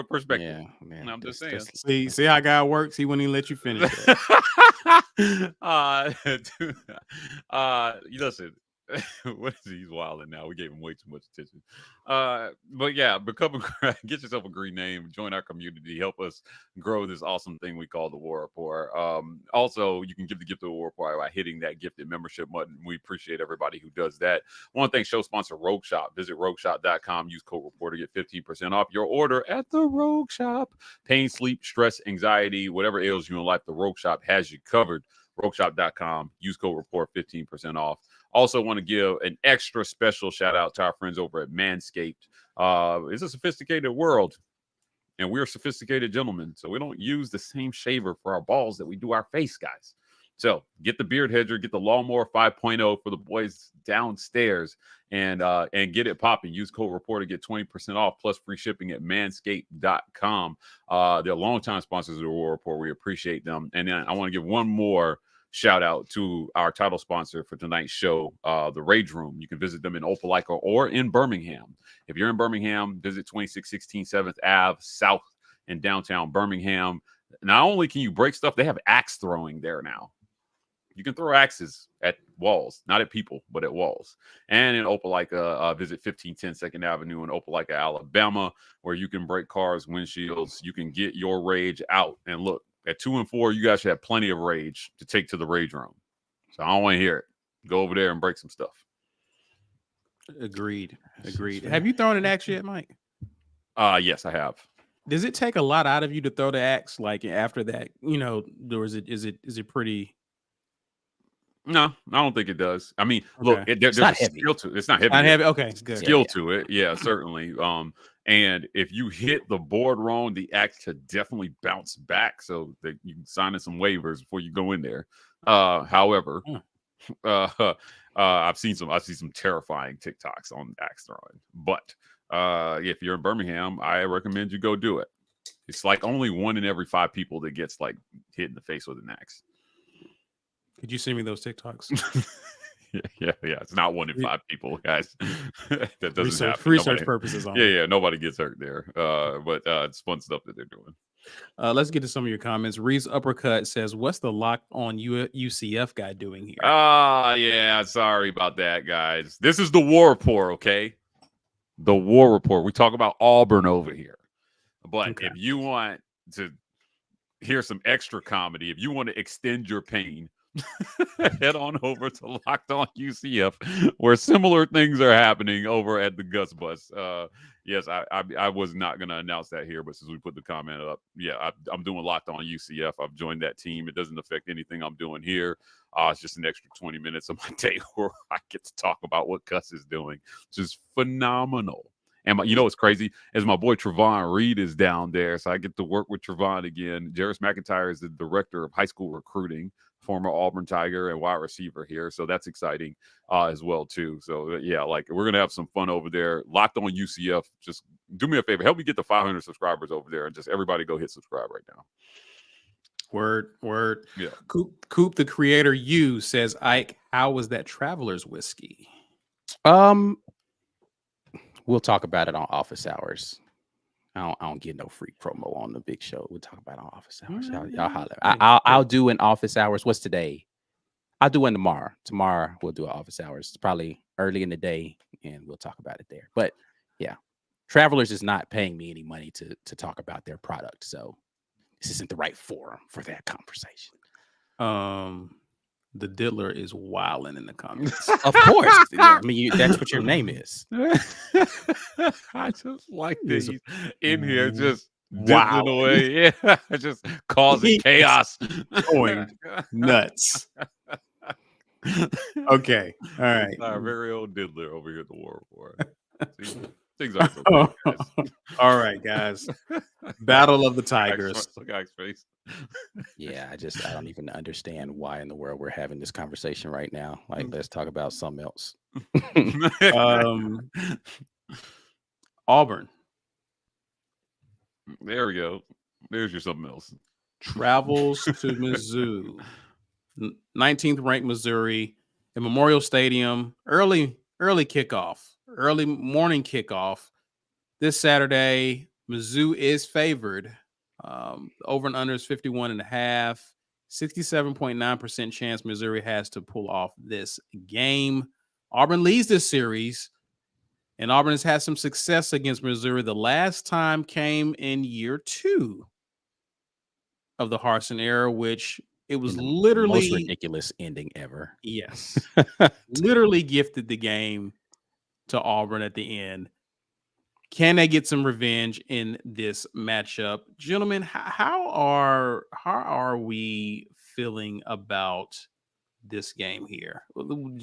B: perspective.
C: Yeah, man.
B: I'm just saying.
A: See how God works. He wouldn't even let you finish
B: that. Listen. What is he? He's wilding now. We gave him way too much attention. But yeah, get yourself a green name, join our community, help us grow this awesome thing we call the War Report. Also, you can give the gift of the War Report by hitting that gifted membership button. We appreciate everybody who does that. I want to thank show sponsor Rogue Shop. Visit rogueshop.com, use code Reporter, get 15% off your order at the Rogue Shop. Pain, sleep, stress, anxiety, whatever ails you in life, the Rogue Shop has you covered. rogueshop.com, use code Report, 15% off. Also want to give an extra special shout out to our friends over at Manscaped. It's a sophisticated world, and we're sophisticated gentlemen, so we don't use the same shaver for our balls that we do our face, guys. So get the beard hedger, get the lawnmower 5.0 for the boys downstairs, and get it popping. Use code Reporter, get 20% off plus free shipping at manscaped.com. They're longtime sponsors of the War Report. We appreciate them. And then I want to give one more shout out to our title sponsor for tonight's show, the Rage Room. You can visit them in Opelika or in Birmingham. If you're in Birmingham, visit 2616 7th Ave South in downtown Birmingham. Not only can you break stuff, they have axe throwing there now. You can throw axes at walls, not at people, but at walls. And in Opelika, visit 1510 2nd Avenue in Opelika, Alabama, where you can break cars' windshields. You can get your rage out. And look, at 2 and 4, you guys should have plenty of rage to take to the Rage Room. So I don't want to hear it. Go over there and break some stuff.
A: Agreed. Have you thrown an axe yet, Mike?
B: Yes, I have.
A: Does it take a lot out of you to throw the axe? Like after that, or is it pretty?
B: No, I don't think it does. I mean, look, there's
C: not
B: a
C: heavy.
B: skill to it. It's not heavy.
A: Not heavy. Okay, good.
B: Skill to it. Yeah, certainly. And if you hit the board wrong, the axe could definitely bounce back, so that you can sign in some waivers before you go in there. However, I've seen some terrifying TikToks on axe throwing. But if you're in Birmingham, I recommend you go do it. It's like only 1 in every 5 people that gets like hit in the face with an axe.
A: Could you send me those TikToks?
B: Yeah. It's not 1 in 5 people, guys. That doesn't happen.
A: Research purposes.
B: Yeah. Nobody gets hurt there. But it's fun stuff that they're doing.
A: Let's get to some of your comments. Reese Uppercut says, "What's the lock on UCF guy doing here?"
B: Yeah. Sorry about that, guys. This is the War Report, okay? The War Report. We talk about Auburn over here. But
A: Okay.
B: if you want to hear some extra comedy, if you want to extend your pain, head on over to Locked On UCF, where similar things are happening over at the Gus Bus. Yes, I was not going to announce that here, but since we put the comment up, yeah, I'm doing Locked On UCF. I've joined that team. It doesn't affect anything I'm doing here. It's just an extra 20 minutes of my day where I get to talk about what Gus is doing, which is phenomenal. And you know what's crazy? As my boy Trevon Reed is down there, so I get to work with Trevon again. Jarris McIntyre is the director of high school recruiting, former Auburn Tiger and wide receiver here. So that's exciting as well, too. So, yeah, like we're going to have some fun over there. Locked On UCF. Just do me a favor. Help me get to 500 subscribers over there. And just everybody go hit subscribe right now.
A: Word.
B: Yeah.
A: Coop, the creator, you says, Ike, how was that Traveler's whiskey?
C: We'll talk about it on office hours. I don't get no free promo on the big show. We'll talk about it on office hours. Y'all holler. I'll do an office hours. What's today? I'll do one tomorrow. Tomorrow we'll do an office hours. It's probably early in the day, and we'll talk about it there. But yeah, Travelers is not paying me any money to talk about their product, so this isn't the right forum for that conversation.
A: The Diddler is wilding in the comments.
C: Of course. I mean, that's what your name is.
B: I just like this in here, just diddling away. Yeah, just causing chaos.
A: Going nuts. Okay. All right.
B: Our very own Diddler over here at the War Report. See, things are so good, guys.
A: All right, guys. Battle of the Tigers.
B: Look at Ike's face.
C: Yeah, I don't even understand why in the world we're having this conversation right now. Like, let's talk about something else.
A: Auburn.
B: There we go. There's your something else.
A: Travels to Mizzou. 19th ranked Missouri at Memorial Stadium. Early kickoff. Early morning kickoff. This Saturday, Mizzou is favored. Over and under is 51.5. 67.9% chance Missouri has to pull off this game. Auburn leads this series, and Auburn has had some success against Missouri. The last time came in year 2 of the Harsin era, which it was literally
C: most ridiculous ending ever.
A: Yes. Literally gifted the game to Auburn at the end. Can they get some revenge in this matchup? Gentlemen, how are we feeling about this game here?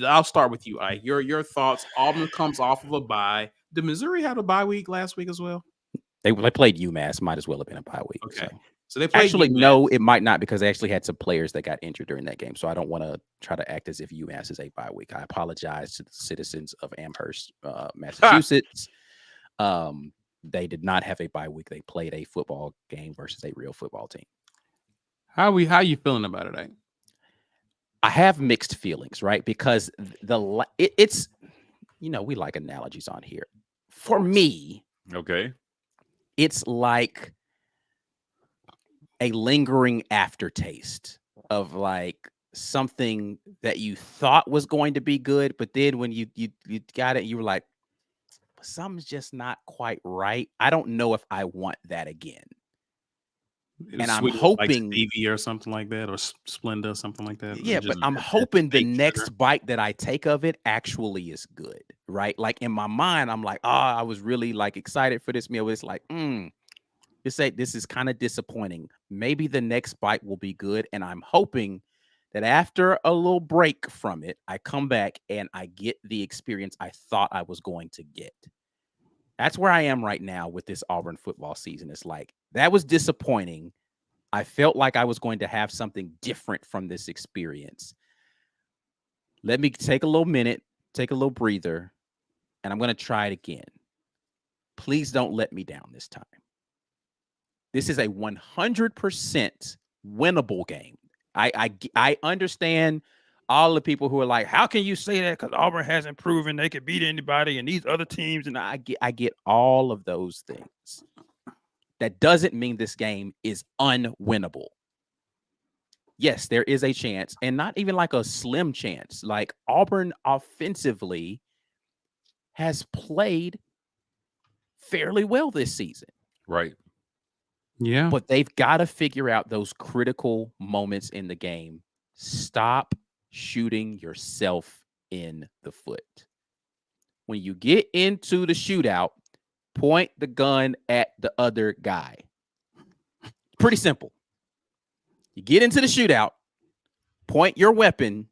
A: I'll start with you, Ike. Your thoughts. Auburn comes off of a bye. Did Missouri have a bye week last week as well?
C: They played UMass. Might as well have been a bye week.
A: Okay. So they played
C: actually
A: UMass.
C: No, it might not, because they actually had some players that got injured during that game. So I don't want to try to act as if UMass is a bye week. I apologize to the citizens of Amherst, Massachusetts. They did not have a bye week. They played a football game versus a real football team.
A: How are you feeling about it, Ike?
C: I have mixed feelings, right? Because it's we like analogies on here. For me,
B: okay,
C: it's like a lingering aftertaste of like something that you thought was going to be good, but then when you got it, you were like, something's just not quite right. I don't know if I want that again. And I'm hoping
A: like Stevie or something like that, or Splenda, something like that.
C: Yeah, but I'm hoping the next bite that I take of it actually is good, right? Like in my mind, I'm like, I was really like excited for this meal. It's like, this is kind of disappointing. Maybe the next bite will be good, and I'm hoping that after a little break from it, I come back and I get the experience I thought I was going to get. That's where I am right now with this Auburn football season. It's like, that was disappointing. I felt like I was going to have something different from this experience. Let me take a little minute, take a little breather, and I'm going to try it again. Please don't let me down this time. This is a 100% winnable game. I understand all the people who are like, how can you say that? Because Auburn hasn't proven they could beat anybody and these other teams. And I get all of those things. That doesn't mean this game is unwinnable. Yes, there is a chance, and not even like a slim chance. Like Auburn offensively has played fairly well this season.
B: Right.
A: Yeah.
C: But they've got to figure out those critical moments in the game stop shooting yourself in the foot. When you get into the shootout, point the gun at the other guy. Pretty simple. You get into the shootout, point your weapon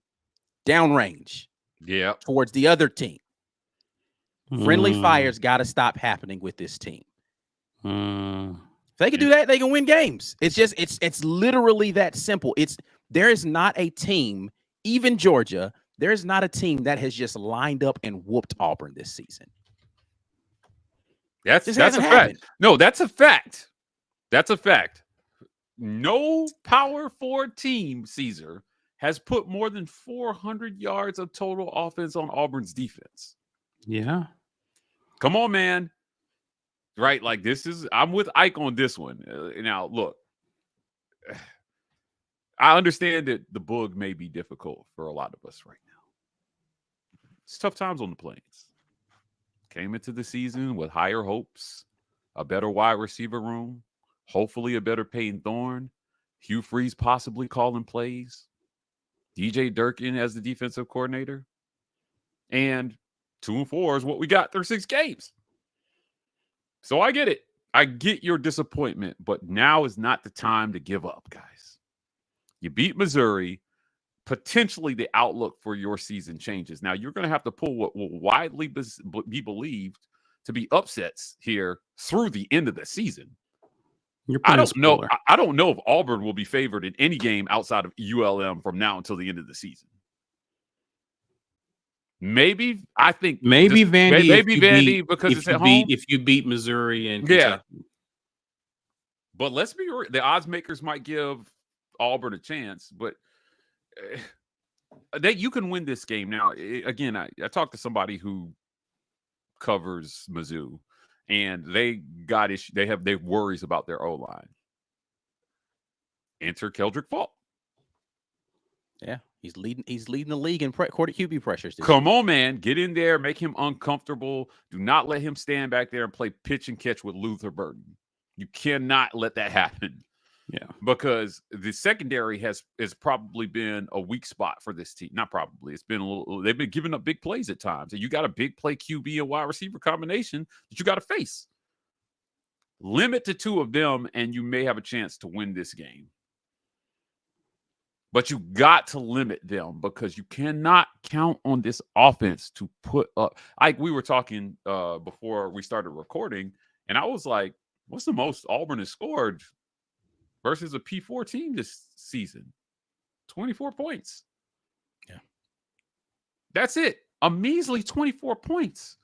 C: downrange.
B: Yeah.
C: Towards the other team. Friendly fire's got to stop happening with this team. If they can do that, they can win games. It's literally that simple. There is not a team, even Georgia, there is not a team that has just lined up and whooped Auburn this season.
B: That's a fact. No, that's a fact. That's a fact. No Power 4 team, Caesar, has put more than 400 yards of total offense on Auburn's defense.
A: Yeah.
B: Come on, man. Right? Like, I'm with Ike on this one. Now, look, I understand that the bug may be difficult for a lot of us right now. It's tough times on the Plains. Came into the season with higher hopes, a better wide receiver room, hopefully a better Peyton Thorne, Hugh Freeze possibly calling plays, DJ Durkin as the defensive coordinator, and 2-4 is what we got through 6 games. So I get it. I get your disappointment, but now is not the time to give up, guys. You beat Missouri. Potentially the outlook for your season changes. Now, you're going to have to pull what will widely be believed to be upsets here through the end of the season. I don't know if Auburn will be favored in any game outside of ULM from now until the end of the season. Maybe Vandy because it's at home.
A: If you beat Missouri and Kentucky.
B: But let's be real. The odds makers might give Auburn a chance, but that you can win this game. Now, again, I talked to somebody who covers Mizzou, and they have worries about their O-line. Enter Keldrick Faulk.
C: Yeah, he's leading the league in quarter QB pressures.
B: Come on, man. Get in there, make him uncomfortable. Do not let him stand back there and play pitch and catch with Luther Burden. You cannot let that happen.
A: Yeah,
B: because the secondary has probably been a weak spot for this team. Not probably. It's been they've been giving up big plays at times. And you got a big play QB and wide receiver combination that you got to face. Limit to 2 of them, and you may have a chance to win this game. But you got to limit them because you cannot count on this offense to put up. We were talking before we started recording, and I was like, what's the most Auburn has scored versus a P4 team this season? 24 points.
C: Yeah.
B: That's it. A measly 24 points.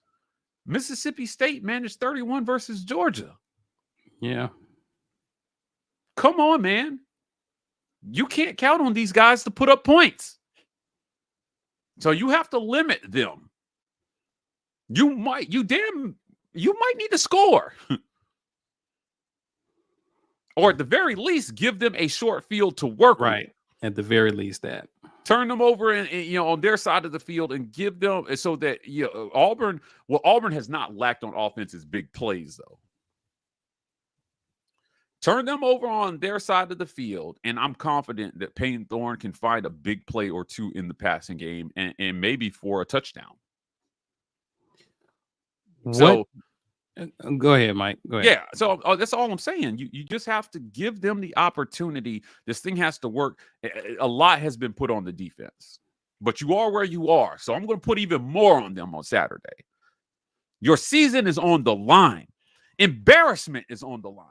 B: Mississippi State managed 31 versus Georgia.
A: Yeah.
B: Come on, man. You can't count on these guys to put up points. So you have to limit them. You might need to score. Or at the very least, give them a short field to work
A: right. With. At the very least, that.
B: Turn them over and on their side of the field and give them so that Auburn has not lacked on offense is big plays though. Turn them over on their side of the field, and I'm confident that Peyton Thorne can find a big play or 2 in the passing game and maybe for a touchdown. So
A: go ahead, Mike. Go ahead.
B: Yeah, so that's all I'm saying. You just have to give them the opportunity. This thing has to work. A lot has been put on the defense, but you are where you are. So I'm going to put even more on them on Saturday. Your season is on the line. Embarrassment is on the line.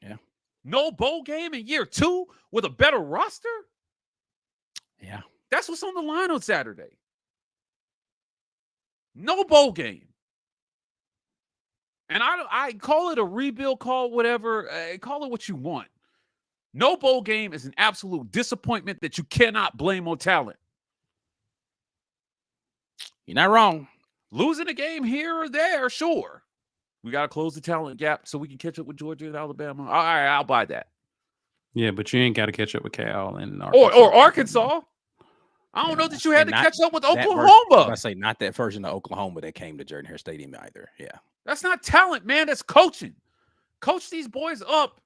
C: Yeah.
B: No bowl game in year 2 with a better roster?
C: Yeah.
B: That's what's on the line on Saturday. No bowl game. And I call it a rebuild, call whatever, call it what you want. No bowl game is an absolute disappointment that you cannot blame on talent.
C: You're not wrong.
B: Losing a game here or there, sure. We got to close the talent gap so we can catch up with Georgia and Alabama. All right, I'll buy that.
A: Yeah, but you ain't got to catch up with Cal and Arkansas.
B: Or Arkansas. I don't know that you had to catch up with Oklahoma.
C: I say not that version of Oklahoma that came to Jordan-Hare Stadium either. Yeah.
B: That's not talent, man. That's coaching. Coach these boys up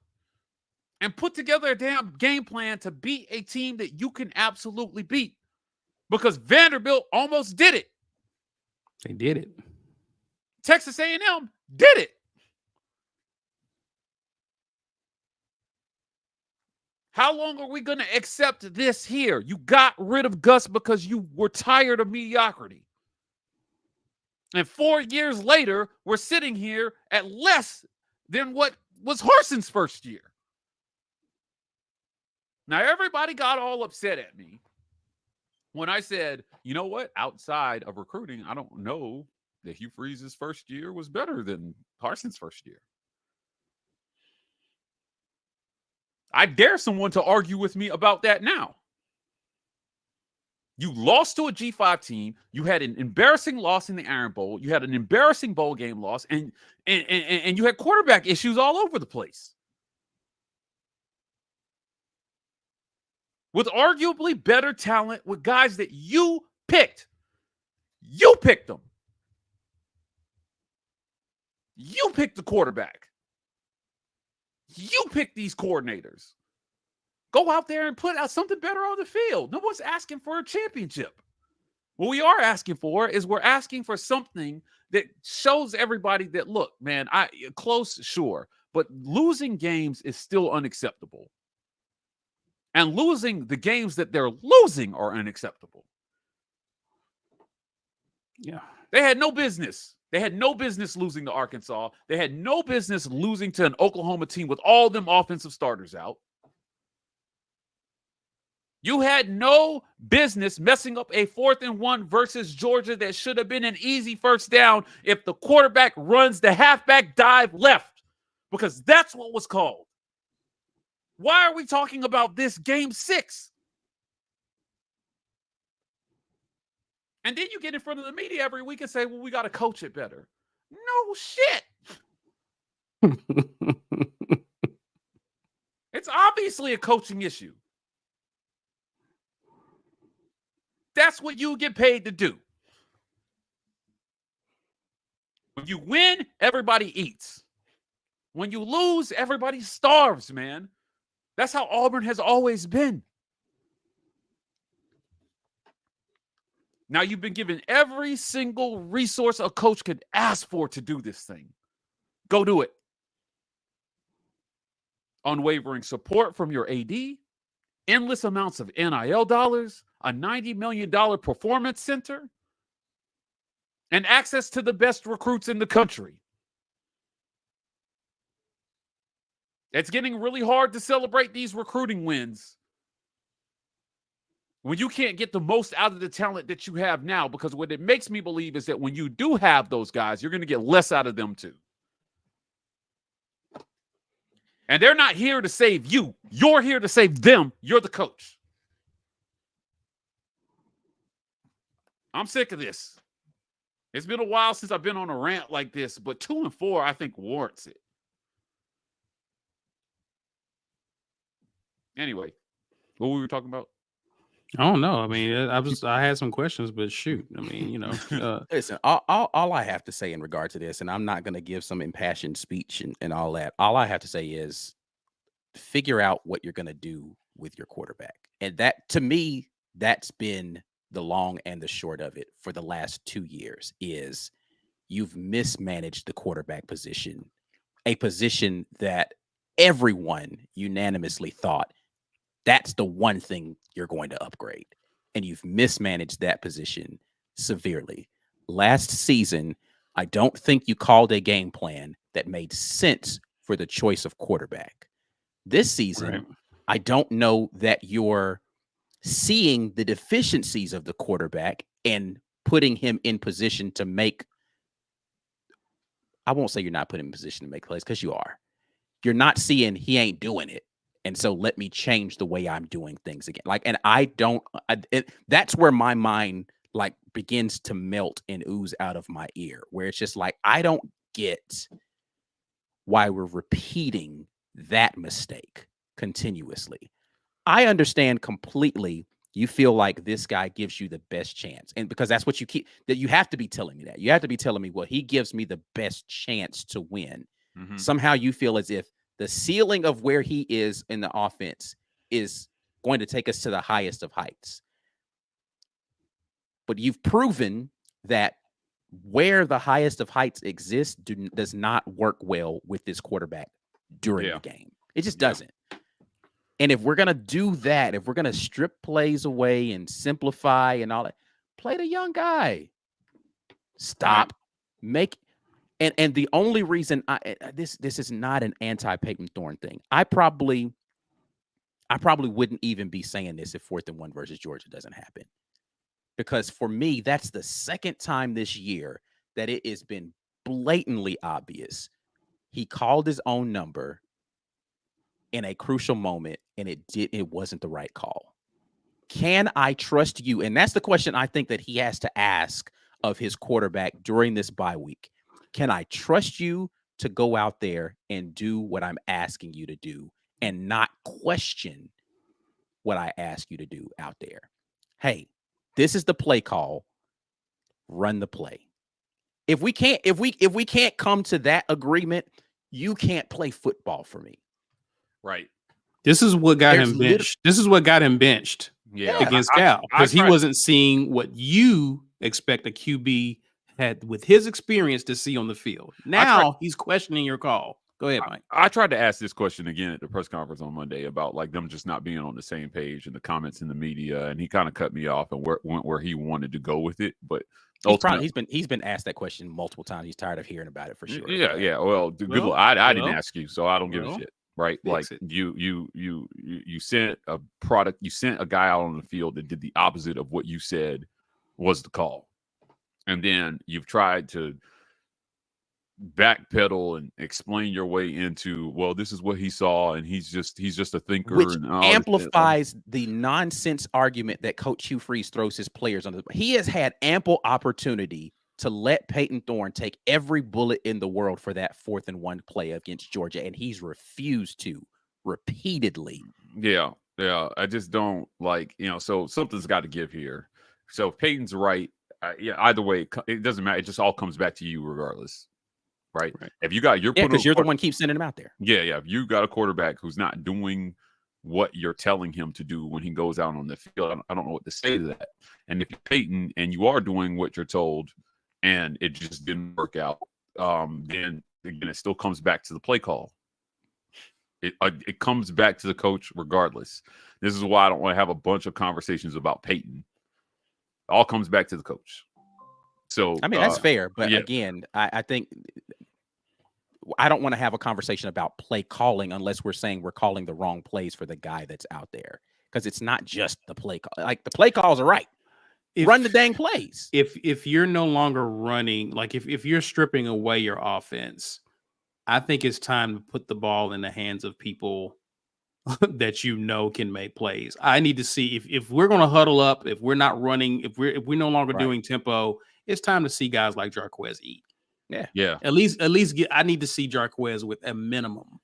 B: and put together a damn game plan to beat a team that you can absolutely beat. Because Vanderbilt almost did it.
A: They did it.
B: Texas A&M did it. How long are we going to accept this here? You got rid of Gus because you were tired of mediocrity. And 4 years later, we're sitting here at less than what was Harson's first year. Now, everybody got all upset at me when I said, you know what? Outside of recruiting, I don't know that Hugh Freeze's first year was better than Harson's first year. I dare someone to argue with me about that now. You lost to a G5 team. You had an embarrassing loss in the Iron Bowl. You had an embarrassing bowl game loss, and you had quarterback issues all over the place. With arguably better talent, with guys that you picked. You picked them. You picked the quarterback. You pick these coordinators. Go out there and put out something better on the field. No one's asking for a championship. What we are asking for is we're asking for something that shows everybody that, look, man, close, sure, but losing games is still unacceptable. And losing the games that they're losing are unacceptable.
A: Yeah.
B: They had no business. They had no business losing to Arkansas. They had no business losing to an Oklahoma team with all them offensive starters out. You had no business messing up a 4th and 1 versus Georgia that should have been an easy first down if the quarterback runs the halfback dive left, because that's what was called. Why are we talking about this game 6? And then you get in front of the media every week and say, well, we got to coach it better. No shit. It's obviously a coaching issue. That's what you get paid to do. When you win, everybody eats. When you lose, everybody starves, man. That's how Auburn has always been. Now, you've been given every single resource a coach could ask for to do this thing. Go do it. Unwavering support from your AD, endless amounts of NIL dollars, a $90 million performance center, and access to the best recruits in the country. It's getting really hard to celebrate these recruiting wins when you can't get the most out of the talent that you have now, because what it makes me believe is that when you do have those guys, you're going to get less out of them too. And they're not here to save you. You're here to save them. You're the coach. I'm sick of this. It's been a while since I've been on a rant like this, but 2-4, I think, warrants it. Anyway, what were we talking about?
A: I don't know. I mean, I had some questions, but shoot, I mean, you know.
C: Listen, all I have to say in regard to this, and I'm not going to give some impassioned speech and all that. All I have to say is figure out what you're going to do with your quarterback. And that, to me, that's been the long and the short of it for the last 2 years, is you've mismanaged the quarterback position, a position that everyone unanimously thought that's the one thing you're going to upgrade. And you've mismanaged that position severely. Last season, I don't think you called a game plan that made sense for the choice of quarterback. This season, right, I don't know that you're seeing the deficiencies of the quarterback and putting him in position to make, I won't say you're not putting him in position to make plays, because you are. You're not seeing he ain't doing it. And so let me change the way I'm doing things again. Like, and that's where my mind like begins to melt and ooze out of my ear, where it's just like, I don't get why we're repeating that mistake continuously. I understand completely. You feel like this guy gives you the best chance. And because that's what you have to be telling me that. You have to be telling me, well, he gives me the best chance to win. Mm-hmm. Somehow you feel as if The ceiling of where he is in the offense is going to take us to the highest of heights. But you've proven that where the highest of heights exists does not work well with this quarterback during the game. It just doesn't. And if we're going to do that, if we're going to strip plays away and simplify and all that, play the young guy. Stop. And the only reason this is not an anti-Peyton Thorne thing. I probably wouldn't even be saying this if 4th and 1 versus Georgia doesn't happen. Because for me, that's the second time this year that it has been blatantly obvious. He called his own number in a crucial moment, and it wasn't the right call. Can I trust you? And that's the question I think that he has to ask of his quarterback during this bye week. Can I trust you to go out there and do what I'm asking you to do and not question what I ask you to do out there? Hey, this is the play call. Run the play. If we can't come to that agreement, you can't play football for me.
B: Right.
A: This is what got him benched. This is what got him benched against Cal, because he wasn't seeing what you expect a QB had with his experience to see on the field. Now he's questioning your call. Go ahead, Mike.
B: I tried to ask this question again at the press conference on Monday about like them just not being on the same page and the comments in the media, and he kind of cut me off and went where he wanted to go with it. But
C: he's been asked that question multiple times. He's tired of hearing about it for sure.
B: Yeah. Well, good luck. I didn't ask you, so I don't give a shit. Right? Like you sent a product, you sent a guy out on the field that did the opposite of what you said was the call, and then you've tried to backpedal and explain your way into, well, this is what he saw, and he's just a thinker,
C: which
B: and
C: amplifies the nonsense argument that Coach Hugh Freeze throws his players under. He has had ample opportunity to let Peyton Thorne take every bullet in the world for that 4th and 1 play against Georgia, and he's refused to repeatedly.
B: Yeah. I just don't like, so something's got to give here. So if Peyton's right, either way, it doesn't matter. It just all comes back to you regardless. Right. If you got
C: because you're the one keeps sending him out there.
B: Yeah. If you got a quarterback who's not doing what you're telling him to do when he goes out on the field, I don't know what to say to that. And if you're Peyton and you are doing what you're told and it just didn't work out, then again, it still comes back to the play call. It comes back to the coach regardless. This is why I don't want to have a bunch of conversations about Peyton. It all comes back to the coach. So
C: I mean, that's fair. But again, I think I don't want to have a conversation about play calling unless we're saying we're calling the wrong plays for the guy that's out there, because it's not just the play call. Like, the play calls are right. Run the dang plays.
A: If you're no longer running, like if you're stripping away your offense, I think it's time to put the ball in the hands of people that can make plays. I need to see if we're going to huddle up, if we're not running, if we're no longer doing tempo, it's time to see guys like Jarquez eat.
B: Yeah.
A: At least I need to see Jarquez with a minimum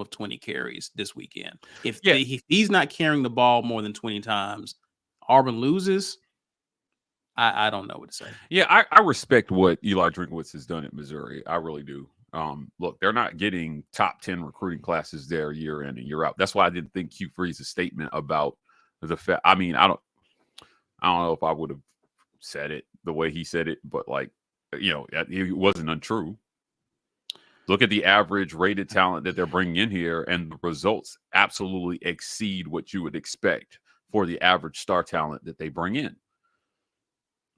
A: of 20 carries this weekend. If he's not carrying the ball more than 20 times, Auburn loses. I don't know what to say.
B: Yeah, I respect what Eli Drinkwitz has done at Missouri. I really do. Look, they're not getting top 10 recruiting classes there year in and year out. That's why I didn't think Hugh Freeze's statement about the fact. I mean, I don't know if I would have said it the way he said it, but like, it wasn't untrue. Look at the average rated talent that they're bringing in here, and the results absolutely exceed what you would expect for the average star talent that they bring in.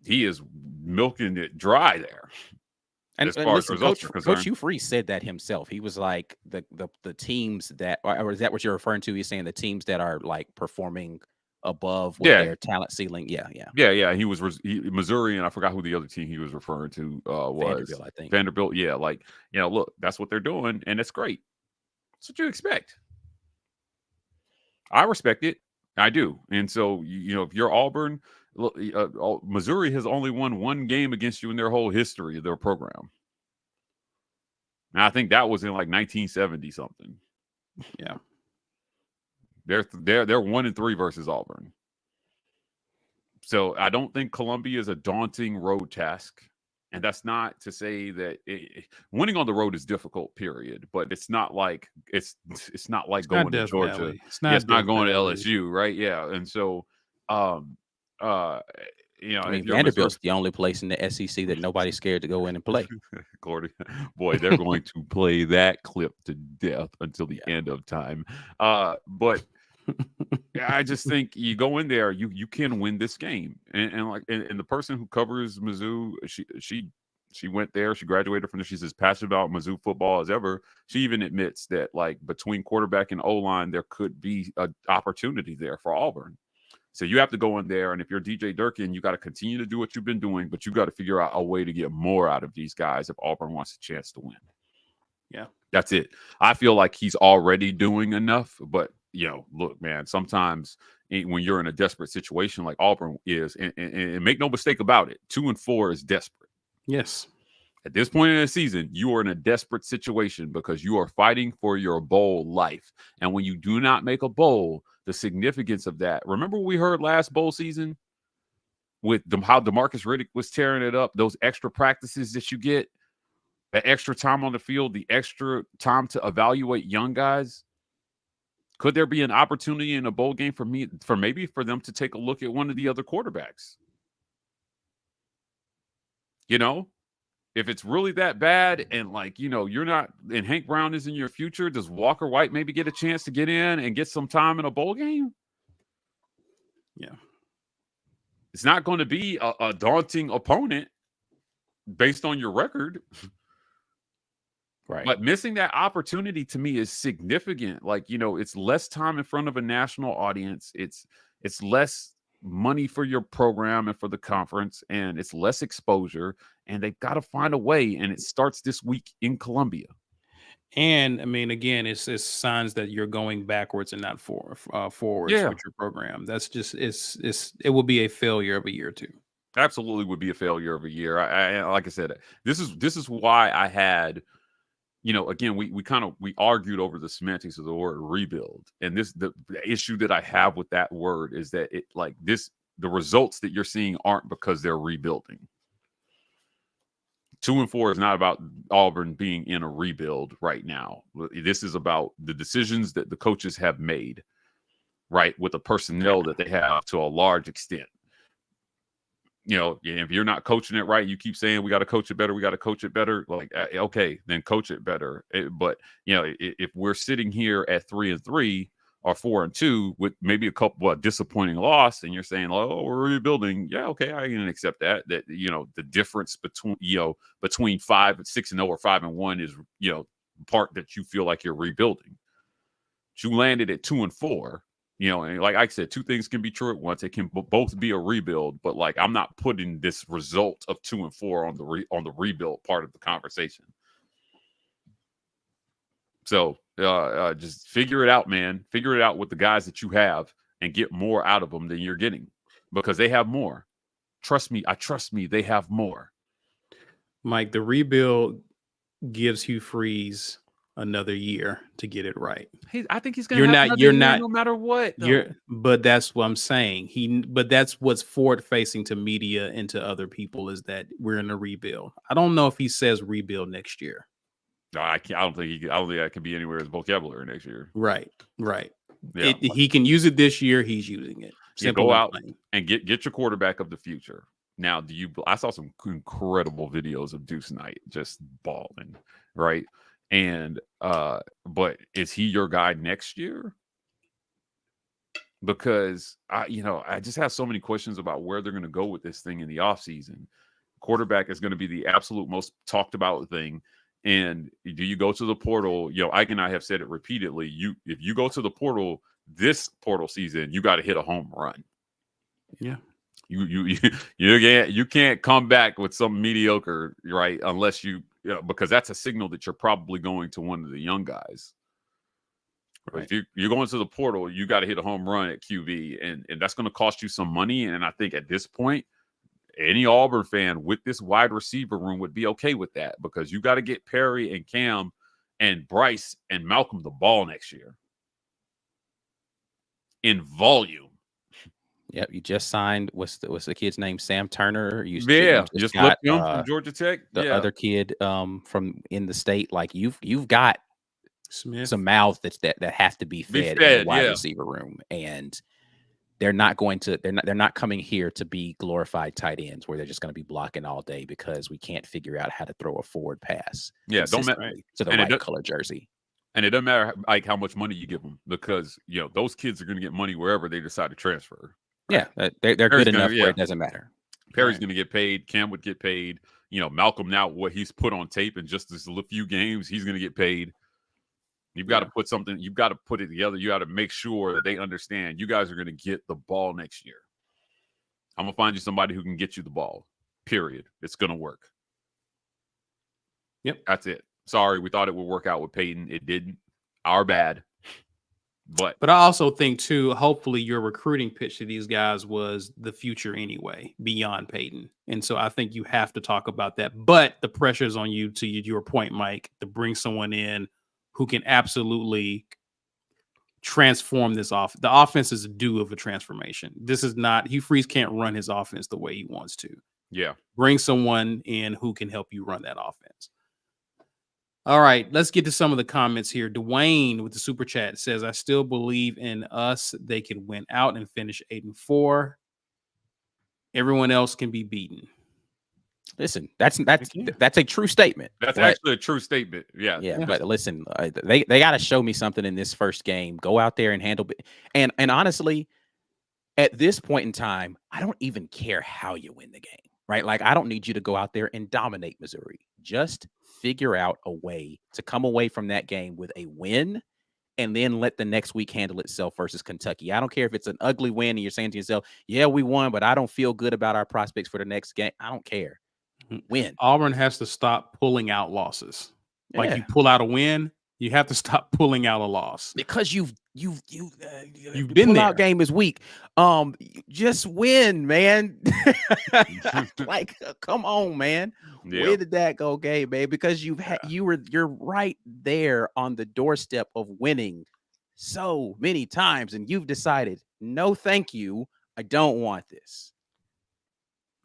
B: He is milking it dry there.
C: And listen, Coach Hugh Freeze said that himself. He was like, the teams that, or is that what you're referring to? He's saying the teams that are like performing above their talent ceiling. Yeah.
B: He was Missouri, and I forgot who the other team he was referring to was.
C: Vanderbilt, I think.
B: Vanderbilt, yeah. Like, look, that's what they're doing, and it's great. That's what you expect. I respect it. I do. And so, if you're Auburn, look, Missouri has only won one game against you in their whole history of their program. And I think that was in like 1970 something.
A: Yeah.
B: They're 1-3 versus Auburn. So I don't think Columbia is a daunting road task. And that's not to say that winning on the road is difficult, period. But it's not like it's not like going to Georgia.
A: Valley. It's not
B: going to
A: Valley.
B: LSU, right? Yeah. And so, you know,
C: I mean, Vanderbilt's the only place in the SEC that nobody's scared to go in and play.
B: Gordy, boy, they're going to play that clip to death until the end of time. But I just think you go in there, you can win this game, and the person who covers Mizzou, she went there, she graduated from there. She's as passionate about Mizzou football as ever. She even admits that like between quarterback and O-line, there could be an opportunity there for Auburn. So you have to go in there, and if you're DJ Durkin, you got to continue to do what you've been doing, but you got to figure out a way to get more out of these guys if Auburn wants a chance to win.
A: Yeah, that's
B: it. I feel like he's already doing enough, but look, man, sometimes when you're in a desperate situation like Auburn is, and make no mistake about it, 2-4 is desperate.
A: Yes.
B: At this point in the season, you are in a desperate situation because you are fighting for your bowl life. And when you do not make a bowl, the significance of that. Remember what we heard last bowl season with how DeMarcus Riddick was tearing it up, those extra practices that you get, the extra time on the field, the extra time to evaluate young guys. Could there be an opportunity in a bowl game for them to take a look at one of the other quarterbacks? If it's really that bad and you're not, and Hank Brown is in your future, does Walker White maybe get a chance to get in and get some time in a bowl game?
A: Yeah.
B: It's not going to be a daunting opponent based on your record.
C: Right.
B: But missing that opportunity to me is significant. It's less time in front of a national audience. It's less money for your program and for the conference, and it's less exposure, and they've got to find a way, and it starts this week in Columbia.
A: And I mean, again, it's signs that you're going backwards and not forwards with your program. That's just it will be a failure of a year too.
B: Absolutely would be a failure of a year. I like I said, this is why I had, again, we argued over the semantics of the word rebuild. And the issue that I have with that word is that the results that you're seeing aren't because they're rebuilding. 2-4 is not about Auburn being in a rebuild right now. This is about the decisions that the coaches have made, right, with the personnel that they have to a large extent. If you're not coaching it right, you keep saying we got to coach it better. We got to coach it better. Okay, then coach it better. But if we're sitting here at 3-3 or 4-2 with maybe a couple of disappointing loss, and you're saying, "Oh, we're rebuilding," yeah, okay, I can accept that. That the difference between 5-6-0 or 5-1 is part that you feel like you're rebuilding. But you landed at 2-4. And like I said, two things can be true at once. It can both be a rebuild, but I'm not putting this result of 2-4 on the rebuild part of the conversation. So just figure it out, man. Figure it out with the guys that you have and get more out of them than you're getting, because they have more. Trust me, they have more.
A: Mike, the rebuild gives Hugh Freeze another year to get it right.
B: I think he's going to have another year no matter what.
A: But that's what I'm saying. But that's what's forward facing to media and to other people, is that we're in a rebuild. I don't know if he says rebuild next year.
B: No, I don't think that can be anywhere in his vocabulary next year.
A: Right.
B: Yeah.
A: He can use it this year. He's using it.
B: Go out and get your quarterback of the future. Now, I saw some incredible videos of Deuce Knight just balling, right? And but is he your guy next year? Because I just have so many questions about where they're going to go with this thing in the offseason. Quarterback is going to be the absolute most talked about thing. And do you go to the portal? Ike and I have said it repeatedly. If you go to the portal this portal season, you got to hit a home run.
A: Yeah.
B: You can't come back with some mediocre, right? Unless because that's a signal that you're probably going to one of the young guys. Right. If you're going to the portal, you got to hit a home run at QB, and that's going to cost you some money. And I think at this point, any Auburn fan with this wide receiver room would be okay with that, because you got to get Perry and Cam and Bryce and Malcolm the ball next year in volume.
C: Yep, you just signed. What's the kid's name? Sam Turner. You
B: just
C: got
B: flipped him from Georgia Tech.
C: The other kid from in the state. Like you've got
A: Smith.
C: some mouths that have to be fed in the wide receiver room, and they're not coming here to be glorified tight ends where they're just going to be blocking all day because we can't figure out how to throw a forward pass.
B: Yeah, don't matter
C: to the right color jersey.
B: And it doesn't matter like how much money you give them because those kids are going to get money wherever they decide to transfer.
C: Right? Yeah, they're good enough where it doesn't matter.
B: Perry's going to get paid. Cam would get paid. Malcolm now what he's put on tape in just this few games, he's going to get paid. You've got to put something. You've got to put it together. You got to make sure that they understand you guys are going to get the ball next year. I'm gonna find you somebody who can get you the ball. Period. It's going to work.
A: Yep,
B: that's it. Sorry, we thought it would work out with Peyton. It didn't. Our bad. But
A: I also think too, hopefully your recruiting pitch to these guys was the future anyway, beyond Peyton. And so I think you have to talk about that. But the pressure is on you, to your point, Mike, to bring someone in who can absolutely transform this off. The offense is due of a transformation. This is not, Hugh Freeze can't run his offense the way he wants to.
B: Yeah.
A: Bring someone in who can help you run that offense. All right, let's get to some of the comments here. Dwayne with the super chat says, I still believe in us. They can win out and finish 8-4. Everyone else can be beaten.
C: Listen, that's a true statement.
B: That's actually a true statement. Yeah.
C: But listen, they got to show me something in this first game. Go out there and handle it. And honestly, at this point in time, I don't even care how you win the game, right? Like, I don't need you to go out there and dominate Missouri. Just figure out a way to come away from that game with a win and then let the next week handle itself versus Kentucky. I don't care if it's an ugly win and you're saying to yourself, yeah, we won, but I don't feel good about our prospects for the next game. I don't care. Win.
A: Auburn has to stop pulling out losses. Like you pull out a win, you have to stop pulling out a loss
C: because you've been there. Out game is weak. Just win, man. Like, come on, man. Yeah. Where did that go, game, man? Because you're right there on the doorstep of winning so many times, and you've decided, no, thank you. I don't want this.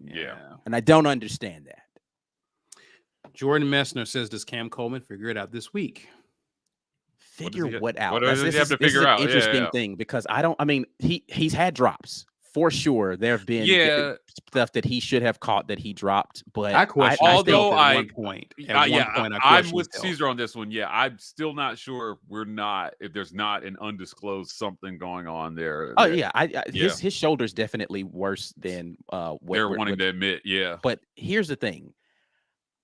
B: Yeah.
C: And I don't understand that.
A: Jordan Messner says, does Cam Coleman figure it out this week?
C: Figure what out?
B: What does he have to figure out?
C: Interesting thing, because he's had drops for sure. There have been stuff that he should have caught that he dropped, but
A: I question. At one point,
B: I'm with Caesar on this one. Yeah, I'm still not sure. If there's not an undisclosed something going on there.
C: Oh his shoulder's definitely worse than what
B: they're wanting to admit. Yeah,
C: but here's the thing.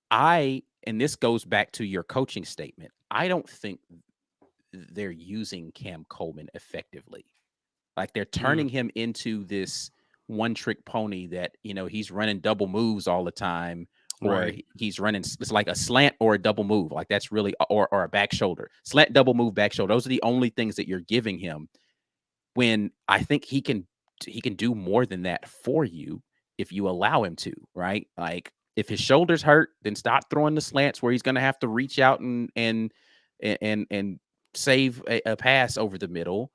C: And this goes back to your coaching statement. I don't think they're using Cam Coleman effectively. Like, they're turning him into this one-trick pony that, he's running double moves all the time, or he's running, it's like a slant or a double move. Like, that's really, or a back shoulder. Slant, double move, back shoulder. Those are the only things that you're giving him, when I think he can do more than that for you if you allow him to, right? Like, if his shoulder's hurt, then stop throwing the slants where he's going to have to reach out and save a pass over the middle.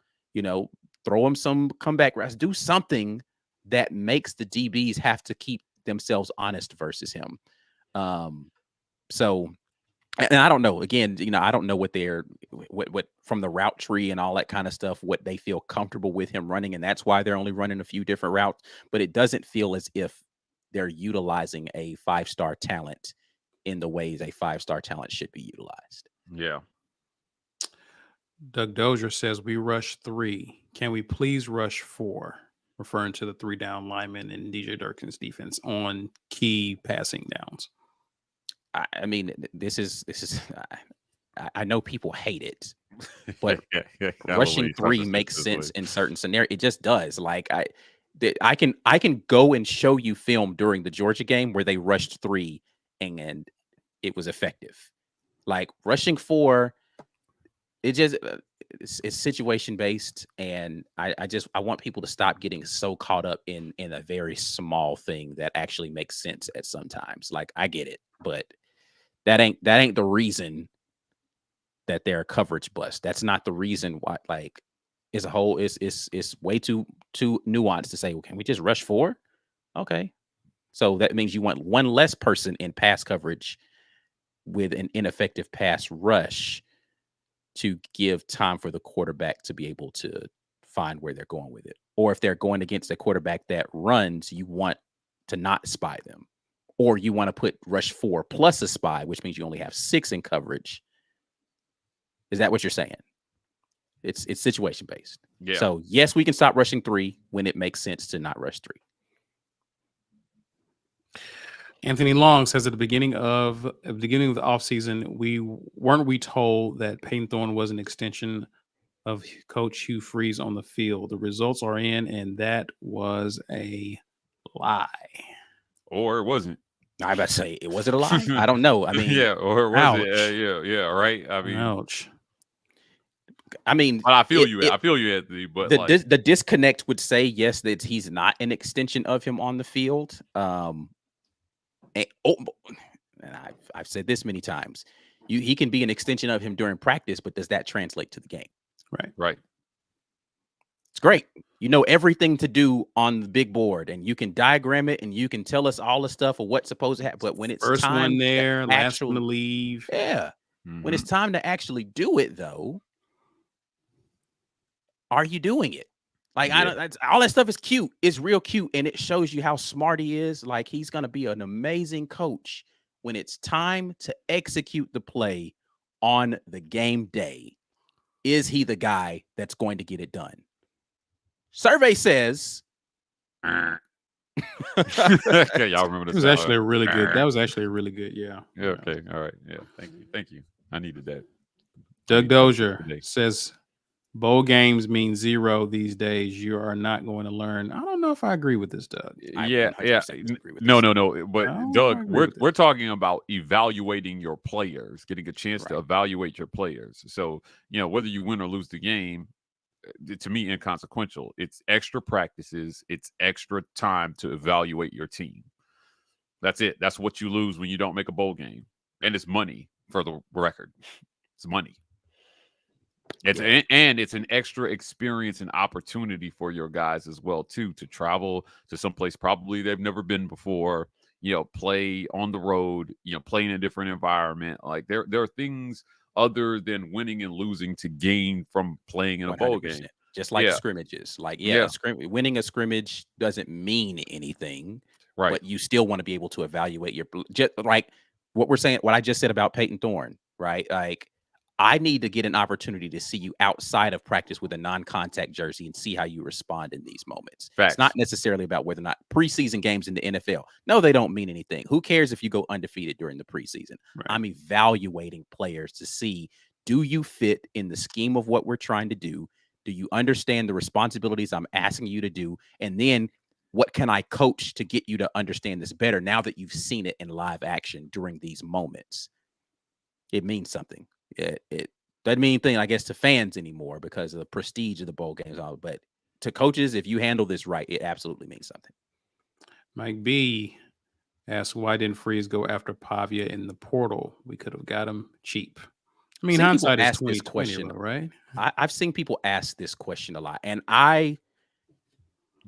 C: Throw him some comeback routes. Do something that makes the DBs have to keep themselves honest versus him. So, and I don't know. Again, I don't know what from the route tree and all that kind of stuff, what they feel comfortable with him running, and that's why they're only running a few different routes. But it doesn't feel as if they're utilizing a 5-star talent in the ways a 5-star talent should be utilized.
B: Yeah.
A: Doug Dozier says, we rush 3. Can we please rush 4? Referring to the 3-down linemen and DJ Durkin's defense on key passing downs.
C: I mean, this is. I know people hate it, but rushing 3 makes sense in certain scenarios. It just does. Like, I can go and show you film during the Georgia game where they rushed 3 and it was effective. Like, rushing 4. It's situation based, and I want people to stop getting so caught up in a very small thing that actually makes sense at sometimes. Like, I get it, but that ain't the reason that they're a coverage bust. That's not the reason why. Like, as a whole, it's way too too nuanced to say, well, can we just rush 4? Okay. So that means you want one less person in pass coverage with an ineffective pass rush to give time for the quarterback to be able to find where they're going with it. Or if they're going against a quarterback that runs, you want to not spy them. Or you want to put rush 4 plus a spy, which means you only have 6 in coverage. Is that what you're saying? It's situation based.
B: Yeah.
C: So yes, we can stop rushing 3 when it makes sense to not rush 3.
A: Anthony Long says at the beginning of the offseason, weren't we told that Peyton Thorne was an extension of Coach Hugh Freeze on the field? The results are in, and that was a lie.
B: Or it wasn't.
C: I about to say, was it a lie? I don't know. I mean,
B: yeah, or was
A: ouch.
B: it? Yeah, right. I mean,
A: ouch.
C: I mean,
B: I feel you. I feel you, Anthony. But
C: the disconnect would say yes, that he's not an extension of him on the field. And I've said this many times. He can be an extension of him during practice, but does that translate to the game?
B: Right.
C: It's great. You know everything to do on the big board, and you can diagram it, and you can tell us all the stuff of what's supposed to happen. But when it's
A: first
C: time
A: one there, last one to
C: actually
A: leave,
C: yeah. When it's time to actually do it, though, are you doing it? Like all that stuff is cute. It's real cute, and it shows you how smart he is. Like he's gonna be an amazing coach when it's time to execute the play on the game day. Is he the guy that's going to get it done? Survey says.
B: Okay, y'all remember this?
A: It was actually a really good. That was actually a really good. Yeah.
B: Okay. All right. Yeah. Thank you. I needed that.
A: Doug Dozier says bowl games mean 0 these days. You are not going to learn. I don't know if I agree with this, Doug.
B: Yeah. No. But Doug, we're talking about evaluating your players, getting a chance to evaluate your players. So, whether you win or lose the game, to me, inconsequential. It's extra practices. It's extra time to evaluate your team. That's it. That's what you lose when you don't make a bowl game. And it's money, for the record. It's money. And it's an extra experience and opportunity for your guys as well, too, to travel to someplace probably they've never been before, play on the road, play in a different environment. Like there are things other than winning and losing to gain from playing in a bowl game.
C: Just like scrimmages. Like, winning a scrimmage doesn't mean anything.
B: Right.
C: But you still want to be able to evaluate just like what we're saying, what I just said about Peyton Thorne, right? Like, I need to get an opportunity to see you outside of practice with a non-contact jersey and see how you respond in these moments.
B: Facts.
C: It's not necessarily about whether or not preseason games in the NFL. No, they don't mean anything. Who cares if you go undefeated during the preseason? Right. I'm evaluating players to see, do you fit in the scheme of what we're trying to do? Do you understand the responsibilities I'm asking you to do? And then what can I coach to get you to understand this better now that you've seen it in live action during these moments? It means something. It doesn't mean anything, I guess, to fans anymore because of the prestige of the bowl games. But to coaches, if you handle this right, it absolutely means something.
A: Mike B asked, why didn't Freeze go after Pavia in the portal? We could have got him cheap. I mean, hindsight is 2020, right?
C: I've seen people ask this question a lot, and I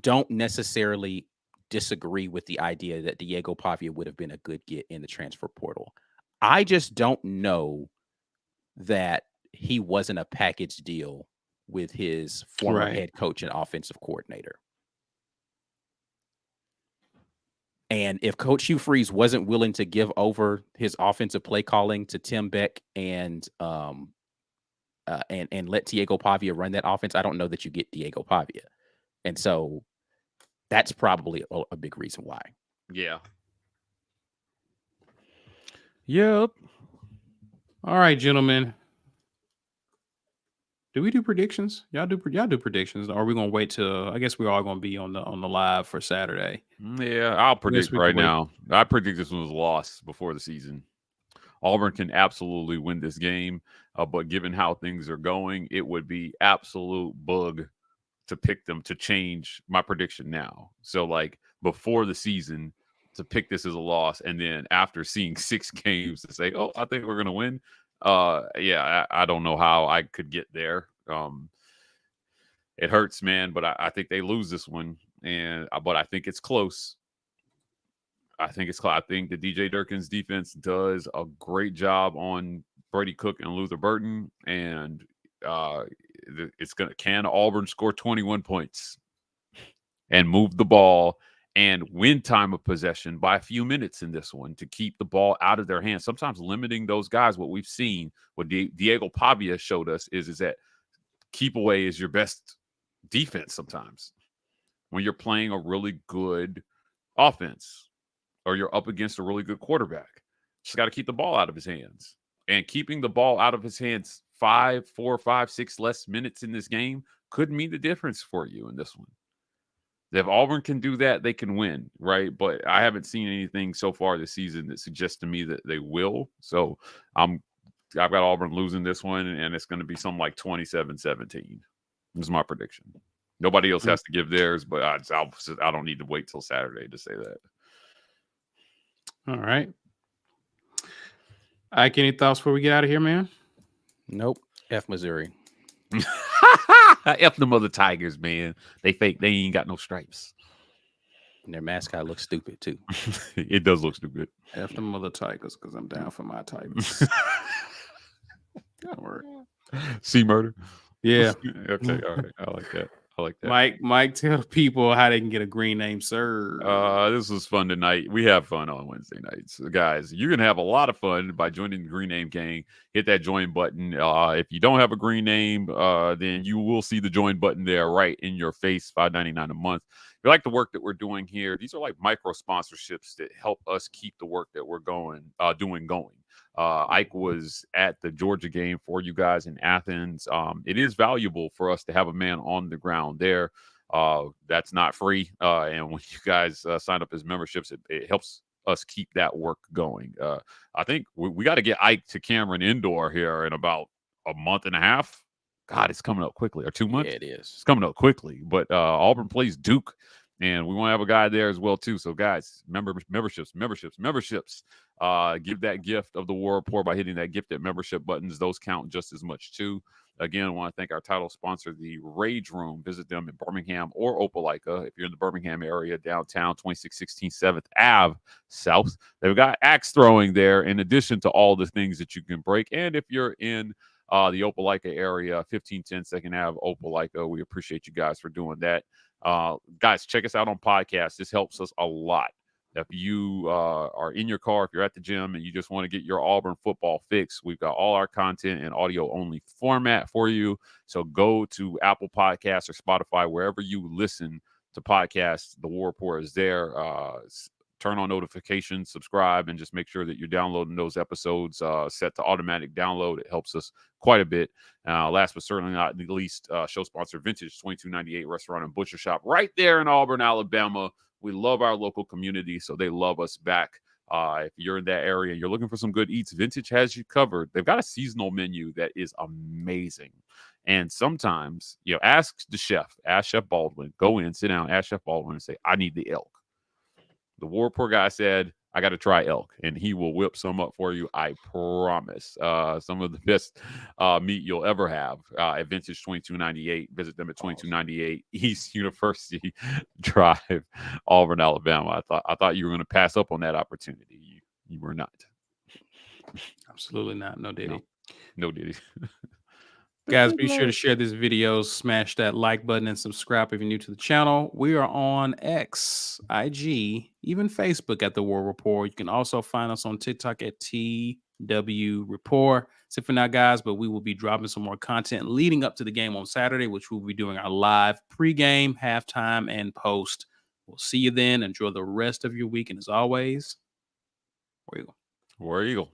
C: don't necessarily disagree with the idea that Diego Pavia would have been a good get in the transfer portal. I just don't know that he wasn't a package deal with his former head coach and offensive coordinator. And if Coach Hugh Freeze wasn't willing to give over his offensive play calling to Tim Beck and let Diego Pavia run that offense, I don't know that you get Diego Pavia. And so that's probably a big reason why.
B: Yeah.
A: Yep. All right, gentlemen. Do we do predictions? Y'all do predictions, or are we gonna wait till? I guess we're all gonna be on the live for Saturday.
B: Yeah, I'll predict right now. I predict this one was lost before the season. Auburn can absolutely win this game, but given how things are going, it would be absolute bug to pick them to change my prediction now. So, like before the season, to pick this as a loss, and then after seeing 6 games to say, "Oh, I think we're gonna win." I don't know how I could get there. It hurts, man, but I think they lose this one, but I think it's close. I think the DJ Durkin's defense does a great job on Brady Cook and Luther Burton, and can Auburn score 21 points and move the ball and win time of possession by a few minutes in this one to keep the ball out of their hands. Sometimes limiting those guys, what we've seen, what Diego Pavia showed us is that keep away is your best defense sometimes when you're playing a really good offense or you're up against a really good quarterback. Just got to keep the ball out of his hands. And keeping the ball out of his hands 4, 5, 6 less minutes in this game could mean the difference for you in this one. If Auburn can do that, they can win, right? But I haven't seen anything so far this season that suggests to me that they will. So I've got Auburn losing this one, and it's going to be something like 27-17. This is my prediction. Nobody else has to give theirs, but I don't need to wait till Saturday to say that.
A: All right. Ike, any thoughts before we get out of here, man?
C: Nope. F Missouri.
B: F them other Tigers, man. They fake. They ain't got no stripes.
C: And their mascot looks stupid, too.
B: It does look stupid.
A: F them other Tigers, because I'm down for my Tigers. Don't worry.
B: See murder?
A: Yeah.
B: Okay. All right. I like that.
A: Mike, tell people how they can get a green name, sir.
B: This was fun tonight. We have fun on Wednesday nights. Guys, you're going to have a lot of fun by joining the Green Name Gang. Hit that join button. If you don't have a green name, then you will see the join button there right in your face, $5.99 a month. If you like the work that we're doing here, these are like micro sponsorships that help us keep the work that we're doing going. Ike was at the Georgia game for you guys in Athens. It is valuable for us to have a man on the ground there. That's not free. And when you guys sign up as memberships, it helps us keep that work going. I think we got to get Ike to Cameron Indoor here in about a month and a half. God, it's coming up quickly. Or 2 months?
C: Yeah, it is.
B: It's coming up quickly. But Auburn plays Duke. And we want to have a guy there as well, too. So, guys, memberships. Give that gift of the War Report by hitting that gifted membership buttons. Those count just as much, too. Again, I want to thank our title sponsor, the Rage Room. Visit them in Birmingham or Opelika. If you're in the Birmingham area, downtown, 2616 7th Ave South. They've got axe throwing there in addition to all the things that you can break. And if you're in the Opelika area, 1510 2nd Ave, Opelika, we appreciate you guys for doing that. Guys, check us out on podcasts. This helps us a lot. If you are in your car, if you're at the gym and you just want to get your Auburn football fix, we've got all our content in audio-only format for you. So go to Apple Podcasts or Spotify, wherever you listen to podcasts. The War Report is there. Turn on notifications, subscribe, and just make sure that you're downloading those episodes set to automatic download. It helps us quite a bit. Last but certainly not least, show sponsor Vintage 2298 Restaurant and Butcher Shop right there in Auburn, Alabama. We love our local community, so they love us back. If you're in that area and you're looking for some good eats, Vintage has you covered. They've got a seasonal menu that is amazing. And sometimes, ask Chef Baldwin. Go in, sit down, ask Chef Baldwin and say, I need the elk. The War Report guy said, I got to try elk, and he will whip some up for you. I promise. Some of the best meat you'll ever have at Vintage 2298. Visit them at 2298 East University Drive, Auburn, Alabama. I thought you were going to pass up on that opportunity. You were not.
A: Absolutely not. No diddy.
B: No diddy.
A: Guys, be sure to share this video, smash that like button, and subscribe if you're new to the channel. We are on X, IG, even Facebook at The War Report. You can also find us on TikTok at TW Report. That's it for now, guys, but we will be dropping some more content leading up to the game on Saturday, which we'll be doing our live pregame, halftime, and post. We'll see you then. Enjoy the rest of your week. And as always, War Eagle.
B: War Eagle.